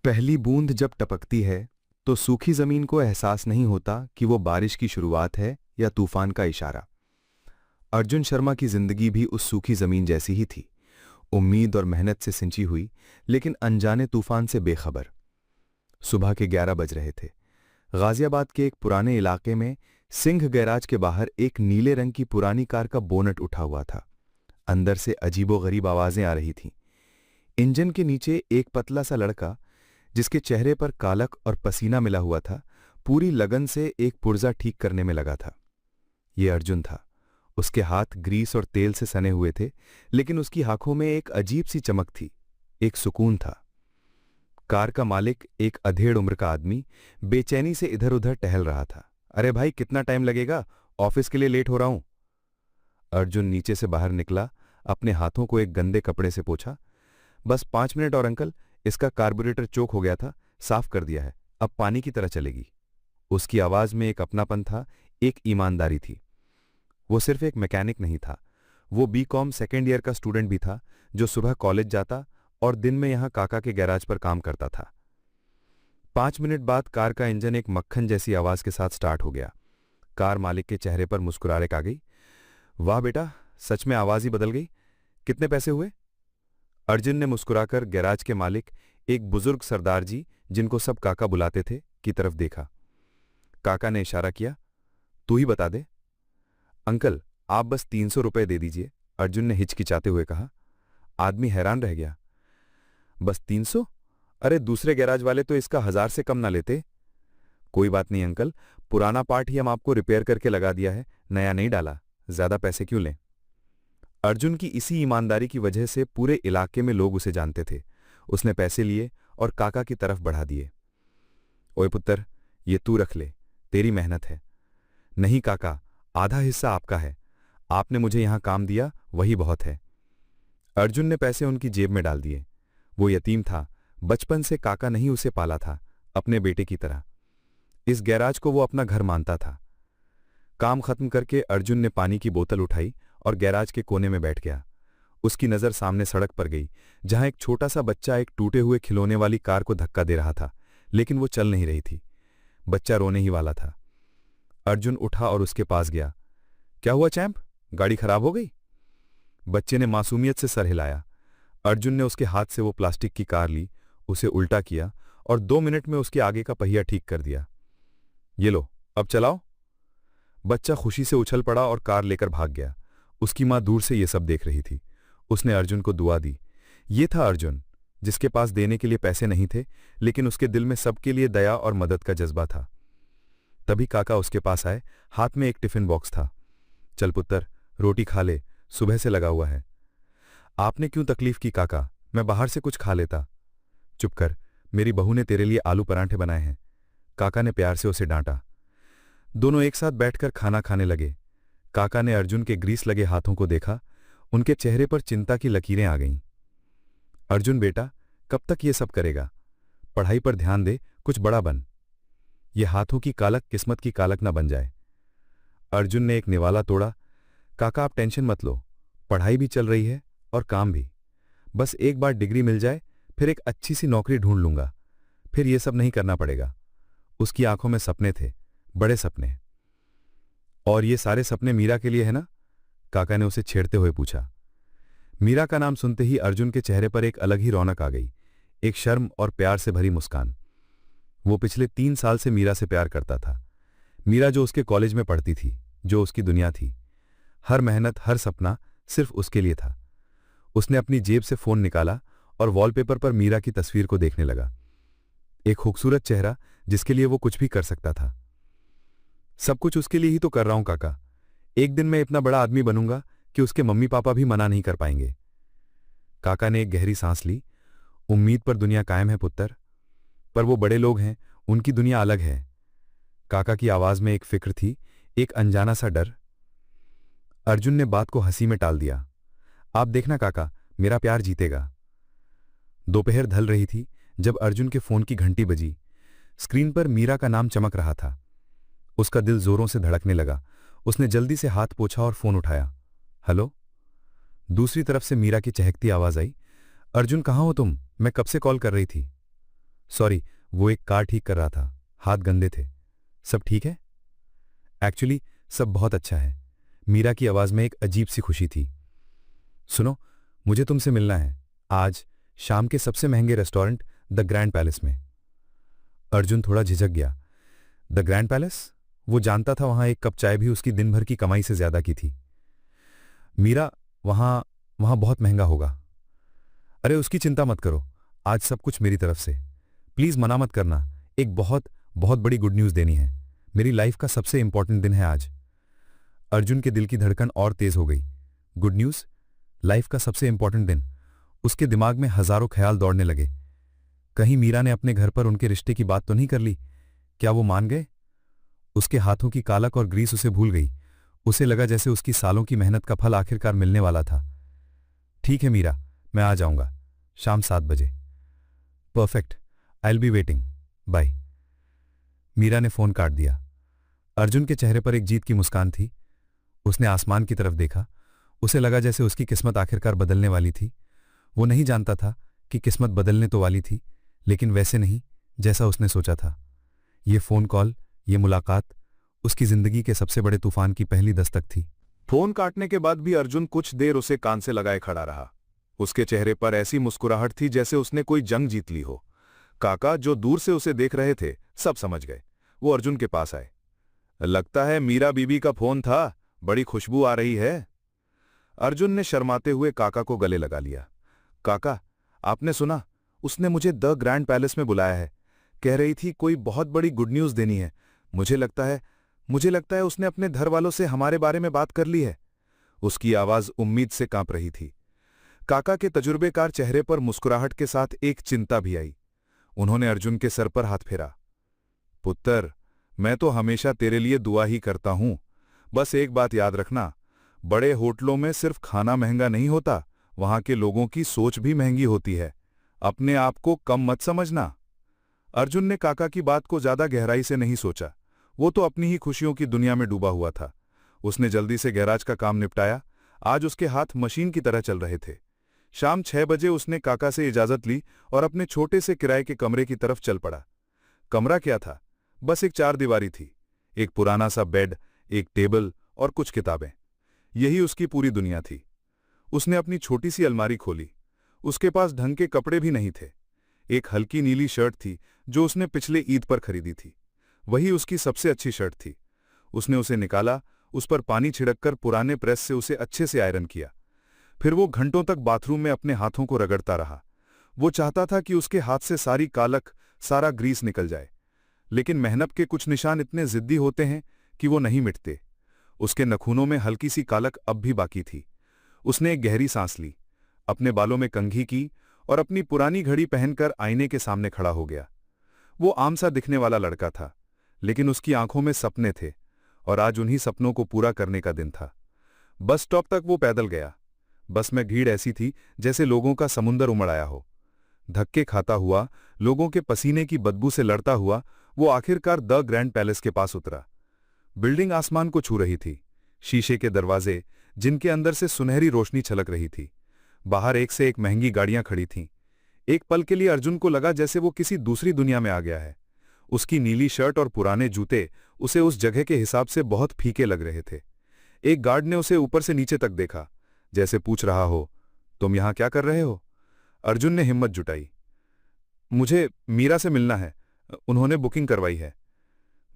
पहली बूंद जब टपकती है तो सूखी जमीन को एहसास नहीं होता कि वो बारिश की शुरुआत है या तूफान का इशारा। अर्जुन शर्मा की जिंदगी भी उस सूखी जमीन जैसी ही थी, उम्मीद और मेहनत से सिंची हुई, लेकिन अनजाने तूफान से बेखबर। सुबह के 11 बज रहे थे। गाजियाबाद के एक पुराने इलाके में सिंह गैराज के बाहर एक नीले रंग की पुरानी कार का बोनट उठा हुआ था। अंदर से अजीबोगरीब आवाजें आ रही थीं। इंजन के नीचे एक पतला सा लड़का, जिसके चेहरे पर कालक और पसीना मिला हुआ था, पूरी लगन से एक पुर्जा ठीक करने में लगा था। ये अर्जुन था। उसके हाथ ग्रीस और तेल से सने हुए थे, लेकिन उसकी आंखों में एक अजीब सी चमक थी, एक सुकून था। कार का मालिक, एक अधेड़ उम्र का आदमी, बेचैनी से इधर उधर टहल रहा था। अरे भाई, कितना टाइम लगेगा? ऑफिस के लिए लेट हो रहा हूं। अर्जुन नीचे से बाहर निकला, अपने हाथों को एक गंदे कपड़े से पोंछा। बस 5 मिनट और अंकल, इसका कार्बोरेटर चोक हो गया था, साफ कर दिया है, अब पानी की तरह चलेगी। उसकी आवाज में एक अपनापन था, एक ईमानदारी थी। वो सिर्फ एक मैकेनिक नहीं था, वो बीकॉम सेकेंड ईयर का स्टूडेंट भी था, जो सुबह कॉलेज जाता और दिन में यहां काका के गैराज पर काम करता था। 5 मिनट बाद कार का इंजन एक मक्खन जैसी आवाज के साथ स्टार्ट हो गया। कार मालिक के चेहरे पर मुस्कुराहट आ गई। वाह बेटा, सच में आवाज ही बदल गई। कितने पैसे हुए? अर्जुन ने मुस्कुराकर गैराज के मालिक, एक बुजुर्ग सरदार जी, जिनको सब काका बुलाते थे, की तरफ देखा। काका ने इशारा किया, तू ही बता दे। अंकल, आप बस 300 रुपए दे दीजिए, अर्जुन ने हिचकिचाते हुए कहा। आदमी हैरान रह गया। बस 300? अरे दूसरे गैराज वाले तो इसका 1000 से कम ना लेते। कोई बात नहीं अंकल, पुराना पार्ट ही हम आपको रिपेयर करके लगा दिया है, नया नहीं डाला, ज्यादा पैसे क्यों लें। अर्जुन की इसी ईमानदारी की वजह से पूरे इलाके में लोग उसे जानते थे। उसने पैसे लिए और काका की तरफ बढ़ा दिए। ओए पुत्र, ये तू रख ले, तेरी मेहनत है। नहीं काका, आधा हिस्सा आपका है। आपने मुझे यहां काम दिया, वही बहुत है। अर्जुन ने पैसे उनकी जेब में डाल दिए। वो यतीम था, बचपन से काका नहीं उसे पाला था, अपने बेटे की तरह। इस गैराज को वो अपना घर मानता था। काम खत्म करके अर्जुन ने पानी की बोतल उठाई और गैराज के कोने में बैठ गया। उसकी नजर सामने सड़क पर गई, जहां एक छोटा सा बच्चा एक टूटे हुए खिलौने वाली कार को धक्का दे रहा था, लेकिन वो चल नहीं रही थी। बच्चा रोने ही वाला था। अर्जुन उठा और उसके पास गया। क्या हुआ चैंप, गाड़ी खराब हो गई? बच्चे ने मासूमियत से सर हिलाया। अर्जुन ने उसके हाथ से वो प्लास्टिक की कार ली, उसे उल्टा किया और 2 मिनट में उसके आगे का पहिया ठीक कर दिया। ये लो, अब चलाओ। बच्चा खुशी से उछल पड़ा और कार लेकर भाग गया। उसकी मां दूर से ये सब देख रही थी। उसने अर्जुन को दुआ दी। ये था अर्जुन, जिसके पास देने के लिए पैसे नहीं थे, लेकिन उसके दिल में सबके लिए दया और मदद का जज्बा था। तभी काका उसके पास आए, हाथ में एक टिफिन बॉक्स था। चल पुत्र, रोटी खा ले, सुबह से लगा हुआ है। आपने क्यों तकलीफ की काका, मैं बाहर से कुछ खा लेता। चुप कर, मेरी बहू ने तेरे लिए आलू परांठे बनाए हैं, काका ने प्यार से उसे डांटा। दोनों एक साथ बैठकर खाना खाने लगे। काका ने अर्जुन के ग्रीस लगे हाथों को देखा, उनके चेहरे पर चिंता की लकीरें आ गईं। अर्जुन बेटा, कब तक ये सब करेगा? पढ़ाई पर ध्यान दे, कुछ बड़ा बन। ये हाथों की कालक किस्मत की कालक ना बन जाए। अर्जुन ने एक निवाला तोड़ा। काका आप टेंशन मत लो, पढ़ाई भी चल रही है और काम भी। बस एक बार डिग्री मिल जाए, फिर एक अच्छी सी नौकरी ढूंढ लूंगा, फिर ये सब नहीं करना पड़ेगा। उसकी आंखों में सपने थे, बड़े सपने। और ये सारे सपने मीरा के लिए है ना? काका ने उसे छेड़ते हुए पूछा। मीरा का नाम सुनते ही अर्जुन के चेहरे पर एक अलग ही रौनक आ गई, एक शर्म और प्यार से भरी मुस्कान। वो पिछले 3 साल से मीरा से प्यार करता था। मीरा जो उसके कॉलेज में पढ़ती थी, जो उसकी दुनिया थी। हर मेहनत, हर सपना सिर्फ उसके लिए था। उसने अपनी जेब से फोन निकाला और वॉलपेपर पर मीरा की तस्वीर को देखने लगा। एक खूबसूरत चेहरा, जिसके लिए वो कुछ भी कर सकता था। सब कुछ उसके लिए ही तो कर रहा हूं काका। एक दिन मैं इतना बड़ा आदमी बनूंगा कि उसके मम्मी पापा भी मना नहीं कर पाएंगे। काका ने एक गहरी सांस ली। उम्मीद पर दुनिया कायम है पुत्र, पर वो बड़े लोग हैं, उनकी दुनिया अलग है। काका की आवाज में एक फिक्र थी, एक अनजाना सा डर। अर्जुन ने बात को हंसी में टाल दिया। आप देखना काका, मेरा प्यार जीतेगा। दोपहर ढल रही थी जब अर्जुन के फोन की घंटी बजी। स्क्रीन पर मीरा का नाम चमक रहा था। उसका दिल जोरों से धड़कने लगा। उसने जल्दी से हाथ पोंछा और फोन उठाया। हेलो? दूसरी तरफ से मीरा की चहकती आवाज आई। अर्जुन कहाँ हो तुम? मैं कब से कॉल कर रही थी। सॉरी, वो एक कार ठीक कर रहा था, हाथ गंदे थे। सब ठीक है? एक्चुअली सब बहुत अच्छा है। मीरा की आवाज में एक अजीब सी खुशी थी। सुनो, मुझे तुमसे मिलना है आज शाम के सबसे महंगे रेस्टोरेंट द ग्रैंड पैलेस में। अर्जुन थोड़ा झिझक गया। The grand palace? वो जानता था वहां एक कप चाय भी उसकी दिन भर की कमाई से ज्यादा की थी। मीरा, वहां वहां बहुत महंगा होगा। अरे उसकी चिंता मत करो, आज सब कुछ मेरी तरफ से। प्लीज मना मत करना, एक बहुत बहुत बड़ी गुड न्यूज देनी है। मेरी लाइफ का सबसे इंपॉर्टेंट दिन है आज। अर्जुन के दिल की धड़कन और तेज हो गई। Good news? लाइफ का सबसे इंपॉर्टेंट दिन? उसके दिमाग में हजारों ख्याल दौड़ने लगे। कहीं मीरा ने अपने घर पर उनके रिश्ते की बात तो नहीं कर ली? क्या वो मान गए? उसके हाथों की कालक और ग्रीस उसे भूल गई। उसे लगा जैसे उसकी सालों की मेहनत का फल आखिरकार मिलने वाला था। ठीक है मीरा, मैं आ जाऊंगा शाम 7 बजे। Perfect, I will be waiting, bye. Meera ने फोन काट दिया। अर्जुन के चेहरे पर एक जीत की मुस्कान थी। उसने आसमान की तरफ देखा। उसे लगा जैसे उसकी किस्मत आखिरकार बदलने वाली थी। वो नहीं जानता था कि किस्मत बदलने तो वाली थी, लेकिन वैसे नहीं जैसा उसने सोचा था। ये फोन कॉल, ये मुलाकात उसकी जिंदगी के सबसे बड़े तूफान की पहली दस्तक थी। फोन काटने के बाद भी अर्जुन कुछ देर उसे कान से लगाए खड़ा रहा। उसके चेहरे पर ऐसी मुस्कुराहट थी जैसे उसने कोई जंग जीत ली हो। काका, जो दूर से उसे देख रहे थे, सब समझ गए। वो अर्जुन के पास आए। लगता है मीरा बीबी का फोन था, बड़ी खुशबू आ रही है। अर्जुन ने शर्माते हुए काका को गले लगा लिया। काका, आपने सुना? उसने मुझे द ग्रैंड पैलेस में बुलाया है। कह रही थी कोई बहुत बड़ी गुड न्यूज देनी है। मुझे लगता है उसने अपने घर वालों से हमारे बारे में बात कर ली है। उसकी आवाज उम्मीद से कांप रही थी। काका के तजुर्बेकार चेहरे पर मुस्कुराहट के साथ एक चिंता भी आई। उन्होंने अर्जुन के सर पर हाथ फेरा। पुत्र, मैं तो हमेशा तेरे लिए दुआ ही करता हूं। बस एक बात याद रखना, बड़े होटलों में सिर्फ खाना महंगा नहीं होता, वहां के लोगों की सोच भी महंगी होती है। अपने आप को कम मत समझना। अर्जुन ने काका की बात को ज्यादा गहराई से नहीं सोचा। वो तो अपनी ही खुशियों की दुनिया में डूबा हुआ था। उसने जल्दी से गैराज का काम निपटाया। आज उसके हाथ मशीन की तरह चल रहे थे। शाम 6 बजे उसने काका से इजाजत ली और अपने छोटे से किराए के कमरे की तरफ चल पड़ा। कमरा क्या था? बस एक चारदीवारी थी। एक पुराना सा बेड, एक टेबल और कुछ किताबें। यही उसकी पूरी दुनिया थी। उसने अपनी छोटी सी अलमारी खोली। उसके पास ढंग के कपड़े भी नहीं थे। एक हल्की नीली शर्ट थी जो उसने पिछले ईद पर खरीदी थी। वही उसकी सबसे अच्छी शर्ट थी। उसने उसे निकाला, उस पर पानी छिड़ककर पुराने प्रेस से उसे अच्छे से आयरन किया। फिर वो घंटों तक बाथरूम में अपने हाथों को रगड़ता रहा। वो चाहता था कि उसके हाथ से सारी कालक, सारा ग्रीस निकल जाए, लेकिन मेहनत के कुछ निशान इतने जिद्दी होते हैं कि वो नहीं मिटते। उसके नखूनों में हल्की सी कालक अब भी बाकी थी। उसने एक गहरी सांस ली, अपने बालों में कंघी की और अपनी पुरानी घड़ी पहनकर आईने के सामने खड़ा हो गया। वो आम सा दिखने वाला लड़का था, लेकिन उसकी आंखों में सपने थे और आज उन्हीं सपनों को पूरा करने का दिन था। बस स्टॉप तक वो पैदल गया। बस में भीड़ ऐसी थी जैसे लोगों का समुंदर उमड़ आया हो। धक्के खाता हुआ, लोगों के पसीने की बदबू से लड़ता हुआ वो आखिरकार द ग्रैंड पैलेस के पास उतरा। बिल्डिंग आसमान को छू रही थी। शीशे के दरवाजे, जिनके अंदर से सुनहरी रोशनी छलक रही थी। बाहर एक से एक महंगी गाड़ियां खड़ी थीं। एक पल के लिए अर्जुन को लगा जैसे वो किसी दूसरी दुनिया में आ गया है। उसकी नीली शर्ट और पुराने जूते उसे उस जगह के हिसाब से बहुत फीके लग रहे थे। एक गार्ड ने उसे ऊपर से नीचे तक देखा, जैसे पूछ रहा हो, तुम यहां क्या कर रहे हो? अर्जुन ने हिम्मत जुटाई। मुझे मीरा से मिलना है, उन्होंने बुकिंग करवाई है।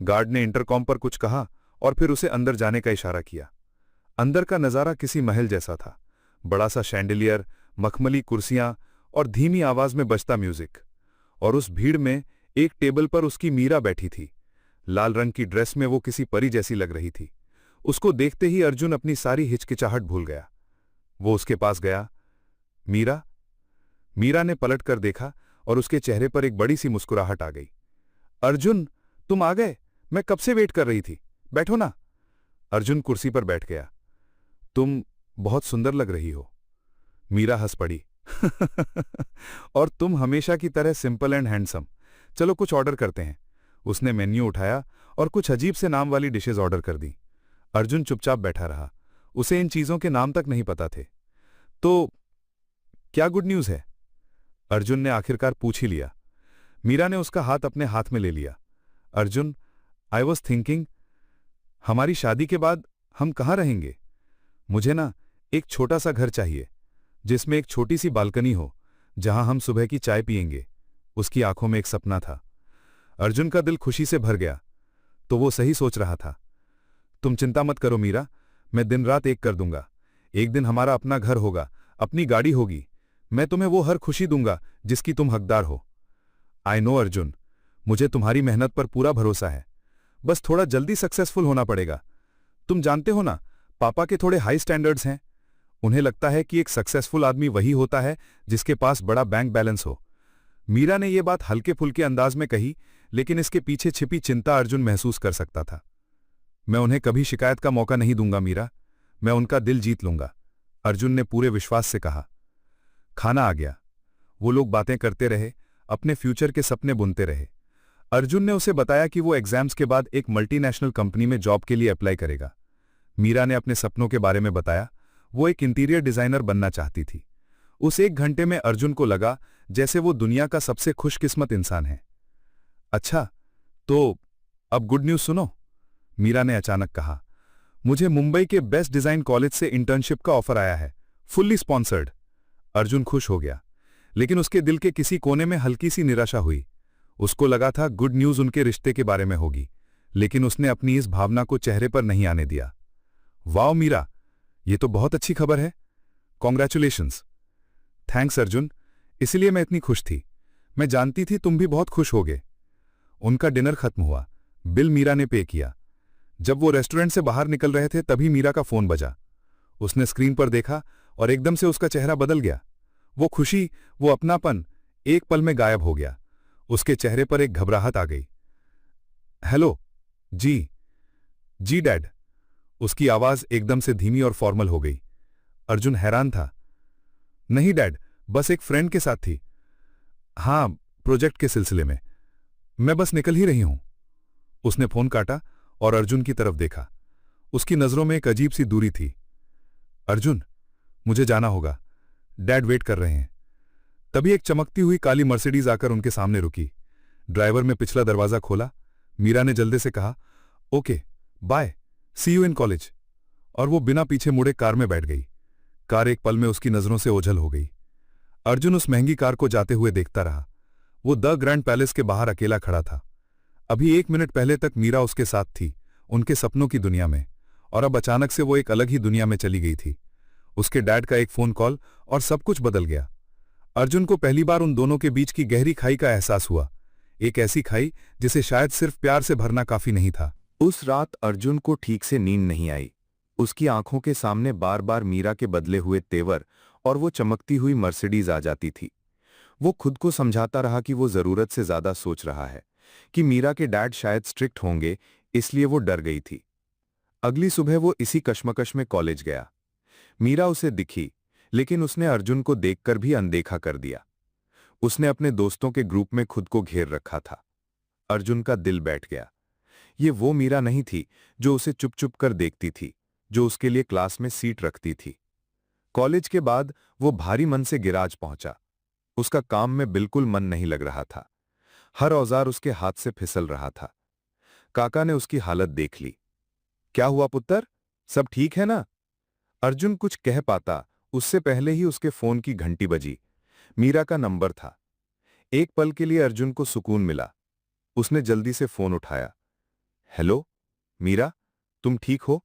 गार्ड ने इंटरकॉम पर कुछ कहा और फिर उसे अंदर जाने का इशारा किया। अंदर का नजारा किसी महल जैसा था। बड़ा सा शैंडिलियर, मखमली कुर्सियां और धीमी आवाज में बजता म्यूजिक। और उस भीड़ में एक टेबल पर उसकी मीरा बैठी थी। लाल रंग की ड्रेस में वो किसी परी जैसी लग रही थी। उसको देखते ही अर्जुन अपनी सारी हिचकिचाहट भूल गया। वो उसके पास गया। मीरा? मीरा ने पलट कर देखा और उसके चेहरे पर एक बड़ी सी मुस्कुराहट आ गई। अर्जुन, तुम आ गए? मैं कब से वेट कर रही थी। बैठो ना। अर्जुन कुर्सी पर बैठ गया। तुम बहुत सुंदर लग रही हो। मीरा हंस पड़ी। और तुम हमेशा की तरह सिंपल एंड हैंडसम। चलो कुछ ऑर्डर करते हैं। उसने मेन्यू उठाया और कुछ अजीब से नाम वाली डिशेज ऑर्डर कर दी। अर्जुन चुपचाप बैठा रहा। उसे इन चीजों के नाम तक नहीं पता थे। तो क्या गुड न्यूज है? अर्जुन ने आखिरकार पूछ ही लिया। मीरा ने उसका हाथ अपने हाथ में ले लिया। अर्जुन, आई वॉज थिंकिंग, हमारी शादी के बाद हम कहाँ रहेंगे? मुझे ना एक छोटा सा घर चाहिए जिसमें एक छोटी सी बालकनी हो, जहां हम सुबह की चाय पियेंगे। उसकी आंखों में एक सपना था। अर्जुन का दिल खुशी से भर गया। तो वो सही सोच रहा था। तुम चिंता मत करो मीरा, मैं दिन रात एक कर दूंगा। एक दिन हमारा अपना घर होगा, अपनी गाड़ी होगी। मैं तुम्हें वो हर खुशी दूंगा जिसकी तुम हकदार हो। आई नो अर्जुन, मुझे तुम्हारी मेहनत पर पूरा भरोसा है। बस थोड़ा जल्दी सक्सेसफुल होना पड़ेगा। तुम जानते हो ना, पापा के थोड़े हाई स्टैंडर्ड्स हैं। उन्हें लगता है कि एक सक्सेसफुल आदमी वही होता है जिसके पास बड़ा बैंक बैलेंस हो। मीरा ने यह बात हल्के फुल्के अंदाज में कही, लेकिन इसके पीछे छिपी चिंता अर्जुन महसूस कर सकता था। मैं उन्हें कभी शिकायत का मौका नहीं दूंगा मीरा, मैं उनका दिल जीत लूंगा, अर्जुन ने पूरे विश्वास से कहा। खाना आ गया। वो लोग बातें करते रहे, अपने फ्यूचर के सपने बुनते रहे। अर्जुन ने उसे बताया कि वो एग्जाम्स के बाद एक मल्टीनेशनल कंपनी में जॉब के लिए अप्लाई करेगा। मीरा ने अपने सपनों के बारे में बताया। वो एक इंटीरियर डिजाइनर बनना चाहती थी। उस एक घंटे में अर्जुन को लगा जैसे वो दुनिया का सबसे खुशकिस्मत इंसान है। अच्छा, तो अब गुड न्यूज सुनो, मीरा ने अचानक कहा। मुझे मुंबई के बेस्ट डिजाइन कॉलेज से इंटर्नशिप का ऑफर आया है, फुल्ली स्पॉन्सर्ड। अर्जुन खुश हो गया, लेकिन उसके दिल के किसी कोने में हल्की सी निराशा हुई। उसको लगा था गुड न्यूज उनके रिश्ते के बारे में होगी, लेकिन उसने अपनी इस भावना को चेहरे पर नहीं आने दिया। वाओ मीरा, ये तो बहुत अच्छी खबर है। कॉन्ग्रेचुलेशंस। थैंक्स अर्जुन, इसलिए मैं इतनी खुश थी। मैं जानती थी तुम भी बहुत खुश होगे। उनका डिनर खत्म हुआ। बिल मीरा ने पे किया। जब वो रेस्टोरेंट से बाहर निकल रहे थे तभी मीरा का फोन बजा। उसने स्क्रीन पर देखा और एकदम से उसका चेहरा बदल गया। वो खुशी, वो अपनापन एक पल में गायब हो गया। उसके चेहरे पर एक घबराहट आ गई। हेलो, जी डैड। उसकी आवाज एकदम से धीमी और फॉर्मल हो गई। अर्जुन हैरान था। नहीं डैड, बस एक फ्रेंड के साथ थी। हाँ, प्रोजेक्ट के सिलसिले में। मैं बस निकल ही रही हूं। उसने फोन काटा और अर्जुन की तरफ देखा। उसकी नजरों में एक अजीब सी दूरी थी। अर्जुन, मुझे जाना होगा, डैड वेट कर रहे हैं। तभी एक चमकती हुई काली मर्सिडीज आकर उनके सामने रुकी। ड्राइवर ने पिछला दरवाजा खोला। मीरा ने जल्दी से कहा, okay bye, see you in college. और वो बिना पीछे मुड़े कार में बैठ गई। कार एक पल में उसकी नजरों से ओझल हो गई। अर्जुन उस महंगी कार को जाते हुए देखता रहा। वो द ग्रैंड पैलेस के बाहर अकेला खड़ा था। अभी 1 मिनट पहले तक मीरा उसके साथ थी, उनके सपनों की दुनिया में, और अब अचानक से वो एक अलग ही दुनिया में चली गई थी। उसके डैड का एक फोन कॉल और सब कुछ बदल गया। अर्जुन को पहली बार उन दोनों के बीच की गहरी खाई का एहसास हुआ। एक ऐसी खाई जिसे शायद सिर्फ प्यार से भरना काफी नहीं था। उस रात अर्जुन को ठीक से नींद नहीं आई। उसकी आंखों के सामने बार बार मीरा के बदले हुए तेवर और वो चमकती हुई मर्सिडीज आ जाती थी। वो खुद को समझाता रहा कि वो जरूरत से ज्यादा सोच रहा है, कि मीरा के डैड शायद स्ट्रिक्ट होंगे, इसलिए वो डर गई थी। अगली सुबह वो इसी कश्मकश में कॉलेज गया। मीरा उसे दिखी, लेकिन उसने अर्जुन को देखकर भी अनदेखा कर दिया। उसने अपने दोस्तों के ग्रुप में खुद को घेर रखा था। अर्जुन का दिल बैठ गया। ये वो मीरा नहीं थी जो उसे चुप चुप कर देखती थी, जो उसके लिए क्लास में सीट रखती थी। कॉलेज के बाद वो भारी मन से गिराज पहुंचा। उसका काम में बिल्कुल मन नहीं लग रहा था। हर औजार उसके हाथ से फिसल रहा था। काका ने उसकी हालत देख ली। क्या हुआ पुत्र, सब ठीक है ना? अर्जुन कुछ कह पाता उससे पहले ही उसके फोन की घंटी बजी। मीरा का नंबर था। एक पल के लिए अर्जुन को सुकून मिला। उसने जल्दी से फोन उठाया। हेलो मीरा, तुम ठीक हो?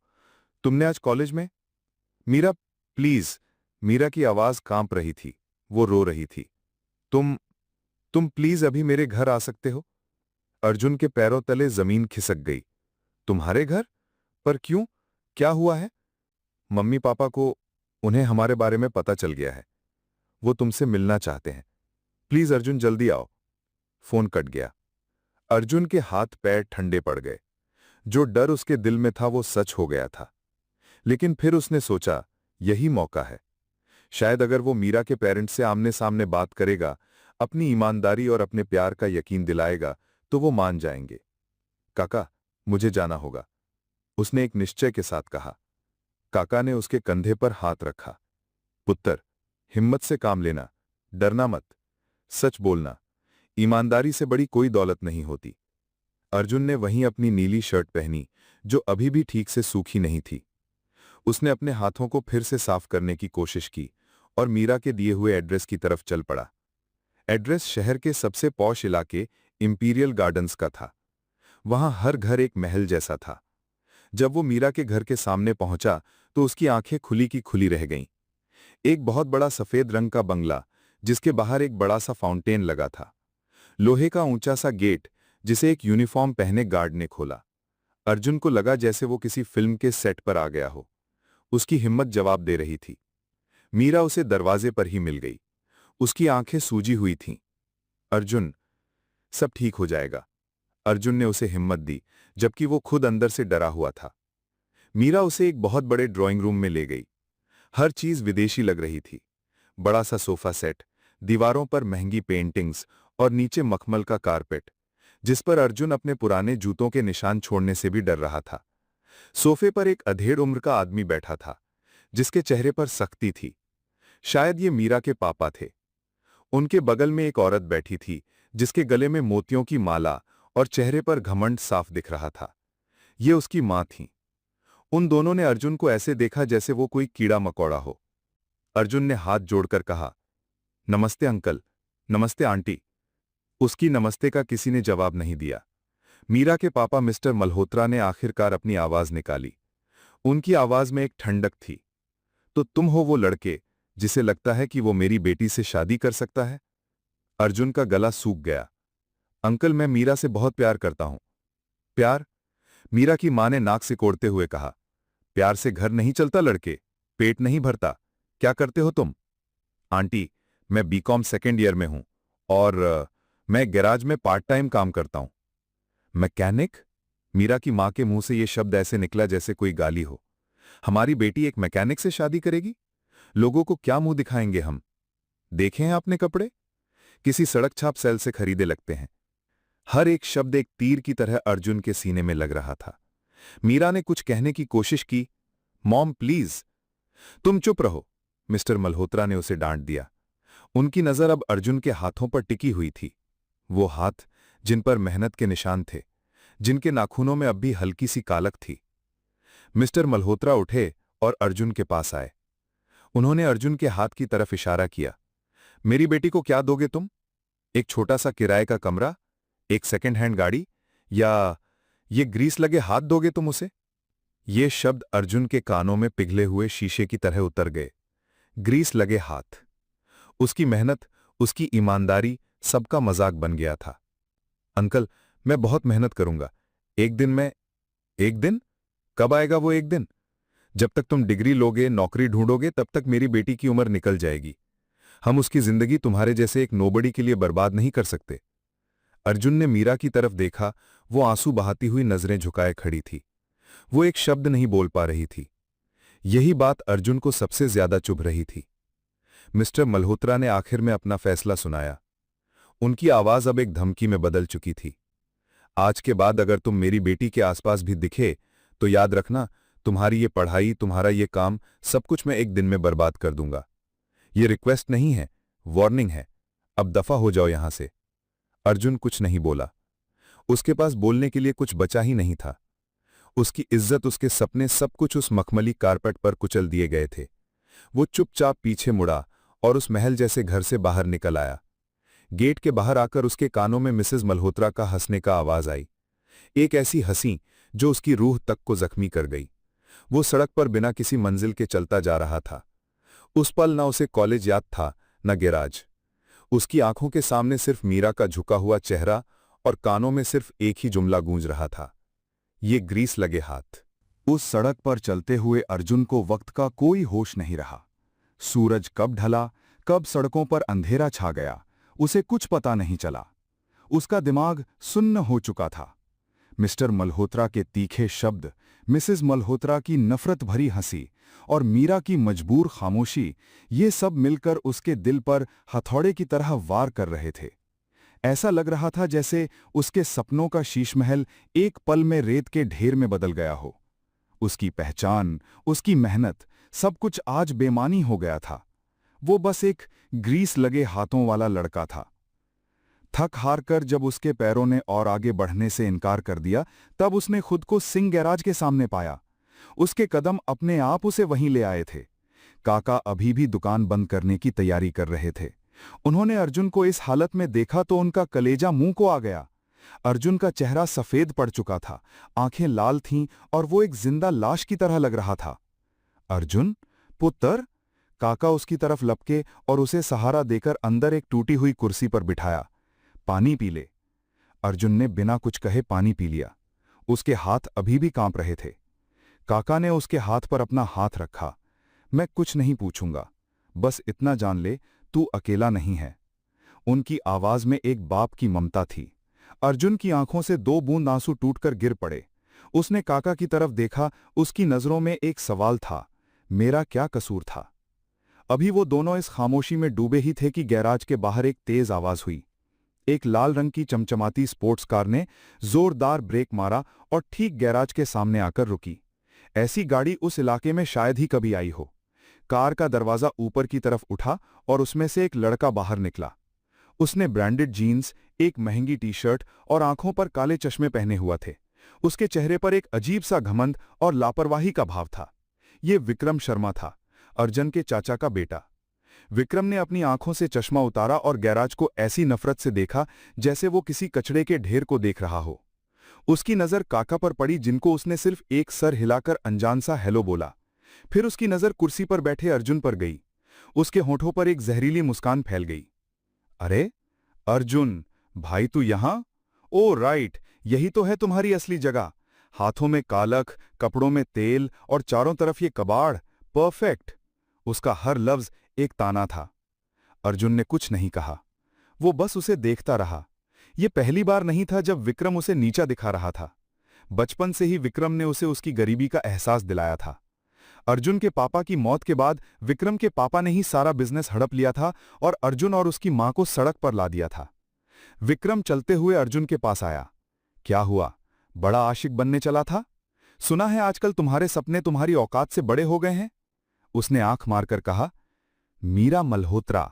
तुमने आज कॉलेज में? मीरा प्लीज। मीरा की आवाज कांप रही थी। वो रो रही थी। तुम प्लीज अभी मेरे घर आ सकते हो? अर्जुन के पैरों तले जमीन खिसक गई। तुम्हारे घर? पर क्यों, क्या हुआ है? मम्मी पापा को, उन्हें हमारे बारे में पता चल गया है। वो तुमसे मिलना चाहते हैं। प्लीज अर्जुन जल्दी आओ। फोन कट गया। अर्जुन के हाथ पैर ठंडे पड़ गए। जो डर उसके दिल में था वो सच हो गया था। लेकिन फिर उसने सोचा, यही मौका है। शायद अगर वो मीरा के पेरेंट्स से आमने सामने बात करेगा, अपनी ईमानदारी और अपने प्यार का यकीन दिलाएगा, तो वो मान जाएंगे। काका, मुझे जाना होगा, उसने एक निश्चय के साथ कहा। काका ने उसके कंधे पर हाथ रखा। पुत्र, हिम्मत से काम लेना, डरना मत, सच बोलना। ईमानदारी से बड़ी कोई दौलत नहीं होती। अर्जुन ने वहीं अपनी नीली शर्ट पहनी, जो अभी भी ठीक से सूखी नहीं थी। उसने अपने हाथों को फिर से साफ करने की कोशिश की और मीरा के दिए हुए एड्रेस की तरफ चल पड़ा। एड्रेस शहर के सबसे पॉश इलाके इंपीरियल गार्डन्स का था। वहां हर घर एक महल जैसा था। जब वो मीरा के घर के सामने पहुंचा तो उसकी आंखें खुली की खुली रह गईं। एक बहुत बड़ा सफेद रंग का बंगला, जिसके बाहर एक बड़ा सा फाउंटेन लगा था। लोहे का ऊंचा सा गेट, जिसे एक यूनिफॉर्म पहने गार्ड ने खोला। अर्जुन को लगा जैसे वो किसी फिल्म के सेट पर आ गया हो। उसकी हिम्मत जवाब दे रही थी। मीरा उसे दरवाजे पर ही मिल गई। उसकी आंखें सूजी हुई थीं। अर्जुन, सब ठीक हो जाएगा। अर्जुन ने उसे हिम्मत दी, जबकि वो खुद अंदर से डरा हुआ था। मीरा उसे एक बहुत बड़े ड्राइंग रूम में ले गई। हर चीज विदेशी लग रही थी। बड़ा सा सोफा सेट, दीवारों पर महंगी पेंटिंग्स और नीचे मखमल का कारपेट, जिस पर अर्जुन अपने पुराने जूतों के निशान छोड़ने से भी डर रहा था। सोफे पर एक अधेड़ उम्र का आदमी बैठा था, जिसके चेहरे पर सख्ती थी। शायद ये मीरा के पापा थे। उनके बगल में एक औरत बैठी थी, जिसके गले में मोतियों की माला और चेहरे पर घमंड साफ दिख रहा था। ये उसकी मां थी। उन दोनों ने अर्जुन को ऐसे देखा जैसे वो कोई कीड़ा मकोड़ा हो। अर्जुन ने हाथ जोड़कर कहा, नमस्ते अंकल, नमस्ते आंटी। उसकी नमस्ते का किसी ने जवाब नहीं दिया। मीरा के पापा मिस्टर मल्होत्रा ने आखिरकार अपनी आवाज निकाली। उनकी आवाज में एक ठंडक थी। तो तुम हो वो लड़के जिसे लगता है कि वो मेरी बेटी से शादी कर सकता है? अर्जुन का गला सूख गया। अंकल, मैं मीरा से बहुत प्यार करता हूं। प्यार? मीरा की मां ने नाक सिकोड़ते हुए कहा, प्यार से घर नहीं चलता लड़के, पेट नहीं भरता। क्या करते हो तुम? आंटी, मैं बीकॉम सेकेंड ईयर में हूं और मैं गैराज में पार्ट टाइम काम करता हूं। मैकेनिक? मीरा की मां के मुंह से यह शब्द ऐसे निकला जैसे कोई गाली हो। हमारी बेटी एक मैकेनिक से शादी करेगी? लोगों को क्या मुंह दिखाएंगे हम? देखे हैं आपने कपड़े? किसी सड़क छाप सेल से खरीदे लगते हैं। हर एक शब्द एक तीर की तरह अर्जुन के सीने में लग रहा था। मीरा ने कुछ कहने की कोशिश की। Mom please. तुम चुप रहो, मिस्टर मल्होत्रा ने उसे डांट दिया। उनकी नजर अब अर्जुन के हाथों पर टिकी हुई थी। वो हाथ जिन पर मेहनत के निशान थे, जिनके नाखूनों में अब भी हल्की सी कालक थी। मिस्टर मल्होत्रा उठे और अर्जुन के पास आए। उन्होंने अर्जुन के हाथ की तरफ इशारा किया। मेरी बेटी को क्या दोगे तुम? एक छोटा सा किराए का कमरा, एक सेकेंड हैंड गाड़ी, या ये ग्रीस लगे हाथ दोगे तुम उसे? ये शब्द अर्जुन के कानों में पिघले हुए शीशे की तरह उतर गए। ग्रीस लगे हाथ। उसकी मेहनत, उसकी ईमानदारी, सबका मजाक बन गया था। अंकल, मैं बहुत मेहनत करूंगा। एक दिन मैं। एक दिन? कब आएगा वो एक दिन? जब तक तुम डिग्री लोगे, नौकरी ढूंढोगे, तब तक मेरी बेटी की उम्र निकल जाएगी। हम उसकी जिंदगी तुम्हारे जैसे एक नोबडी के लिए बर्बाद नहीं कर सकते। अर्जुन ने मीरा की तरफ देखा। वो आंसू बहाती हुई नजरें झुकाए खड़ी थी। वो एक शब्द नहीं बोल पा रही थी। यही बात अर्जुन को सबसे ज्यादा चुभ रही थी। मिस्टर मल्होत्रा ने आखिर में अपना फैसला सुनाया। उनकी आवाज अब एक धमकी में बदल चुकी थी। आज के बाद अगर तुम मेरी बेटी के आसपास भी दिखे तो याद रखना, तुम्हारी ये पढ़ाई, तुम्हारा ये काम, सब कुछ मैं एक दिन में बर्बाद कर दूंगा। ये रिक्वेस्ट नहीं है, वार्निंग है। अब दफा हो जाओ यहां से। अर्जुन कुछ नहीं बोला। उसके पास बोलने के लिए कुछ बचा ही नहीं था। उसकी इज्जत, उसके सपने, सब कुछ उस मखमली कारपेट पर कुचल दिए गए थे। वो चुपचाप पीछे मुड़ा और उस महल जैसे घर से बाहर निकल आया। गेट के बाहर आकर उसके कानों में मिसेज मल्होत्रा का हंसने का आवाज आई। एक ऐसी हंसी जो उसकी रूह तक को जख्मी कर गई। वो सड़क पर बिना किसी मंजिल के चलता जा रहा था। उस पल न उसे कॉलेज याद था, न गैराज। उसकी आंखों के सामने सिर्फ मीरा का झुका हुआ चेहरा और कानों में सिर्फ एक ही जुमला गूंज रहा था, ये ग्रीस लगे हाथ। उस सड़क पर चलते हुए अर्जुन को वक्त का कोई होश नहीं रहा। सूरज कब ढला, कब सड़कों पर अंधेरा छा गया, उसे कुछ पता नहीं चला। उसका दिमाग सुन्न हो चुका था। मिस्टर मल्होत्रा के तीखे शब्द, मिसेज मल्होत्रा की नफरत भरी हंसी और मीरा की मजबूर खामोशी, ये सब मिलकर उसके दिल पर हथौड़े की तरह वार कर रहे थे। ऐसा लग रहा था जैसे उसके सपनों का शीशमहल एक पल में रेत के ढेर में बदल गया हो। उसकी पहचान, उसकी मेहनत, सब कुछ आज बेमानी हो गया था। वो बस एक ग्रीस लगे हाथों वाला लड़का था। थक हार कर जब उसके पैरों ने और आगे बढ़ने से इनकार कर दिया, तब उसने खुद को सिंह गैराज के सामने पाया। उसके कदम अपने आप उसे वहीं ले आए थे। काका अभी भी दुकान बंद करने की तैयारी कर रहे थे। उन्होंने अर्जुन को इस हालत में देखा तो उनका कलेजा मुंह को आ गया। अर्जुन का चेहरा सफेद पड़ चुका था, आंखें लाल थीं और वो एक जिंदा लाश की तरह लग रहा था। अर्जुन, पुत्र। काका उसकी तरफ लपके और उसे सहारा देकर अंदर एक टूटी हुई कुर्सी पर बिठाया। पानी पी ले। अर्जुन ने बिना कुछ कहे पानी पी लिया। उसके हाथ अभी भी कांप रहे थे। काका ने उसके हाथ पर अपना हाथ रखा। मैं कुछ नहीं पूछूंगा, बस इतना जान ले, तू अकेला नहीं है। उनकी आवाज में एक बाप की ममता थी। अर्जुन की आंखों से 2 बूंद आंसू टूटकर गिर पड़े। उसने काका की तरफ देखा। उसकी नजरों में एक सवाल था, मेरा क्या कसूर था? अभी वो दोनों इस खामोशी में डूबे ही थे कि गैराज के बाहर एक तेज आवाज हुई। एक लाल रंग की चमचमाती स्पोर्ट्स कार ने जोरदार ब्रेक मारा और ठीक गैराज के सामने आकर रुकी। ऐसी गाड़ी उस इलाके में शायद ही कभी आई हो। कार का दरवाजा ऊपर की तरफ उठा और उसमें से एक लड़का बाहर निकला। उसने ब्रांडेड जीन्स, एक महंगी टी-शर्ट और आंखों पर काले चश्मे पहने हुआ थे। उसके चेहरे पर एक अजीब सा घमंड और लापरवाही का भाव था। ये विक्रम शर्मा था, अर्जुन के चाचा का बेटा। विक्रम ने अपनी आंखों से चश्मा उतारा और गैराज को ऐसी नफरत से देखा जैसे वो किसी कचड़े के ढेर को देख रहा हो। उसकी नजर काका पर पड़ी, जिनको उसने सिर्फ एक सर हिलाकर अनजान सा हेलो बोला। फिर उसकी नजर कुर्सी पर बैठे अर्जुन पर गई। उसके होठों पर एक जहरीली मुस्कान फैल गई। अरे अर्जुन भाई, तू यहां? ओ राइट, यही तो है तुम्हारी असली जगह। हाथों में कालख, कपड़ों में तेल और चारों तरफ ये कबाड़। परफेक्ट। उसका हर लफ्ज एक ताना था। अर्जुन ने कुछ नहीं कहा। वो बस उसे देखता रहा। ये पहली बार नहीं था जब विक्रम उसे नीचा दिखा रहा था। बचपन से ही विक्रम ने उसे उसकी गरीबी का एहसास दिलाया था। अर्जुन के पापा की मौत के बाद विक्रम के पापा ने ही सारा बिजनेस हड़प लिया था और अर्जुन और उसकी मां को सड़क पर ला दिया था। विक्रम चलते हुए अर्जुन के पास आया। क्या हुआ, बड़ा आशिक बनने चला था? सुना है आजकल तुम्हारे सपने तुम्हारी औकात से बड़े हो गए हैं। उसने आंख मारकर कहा। मीरा मल्होत्रा,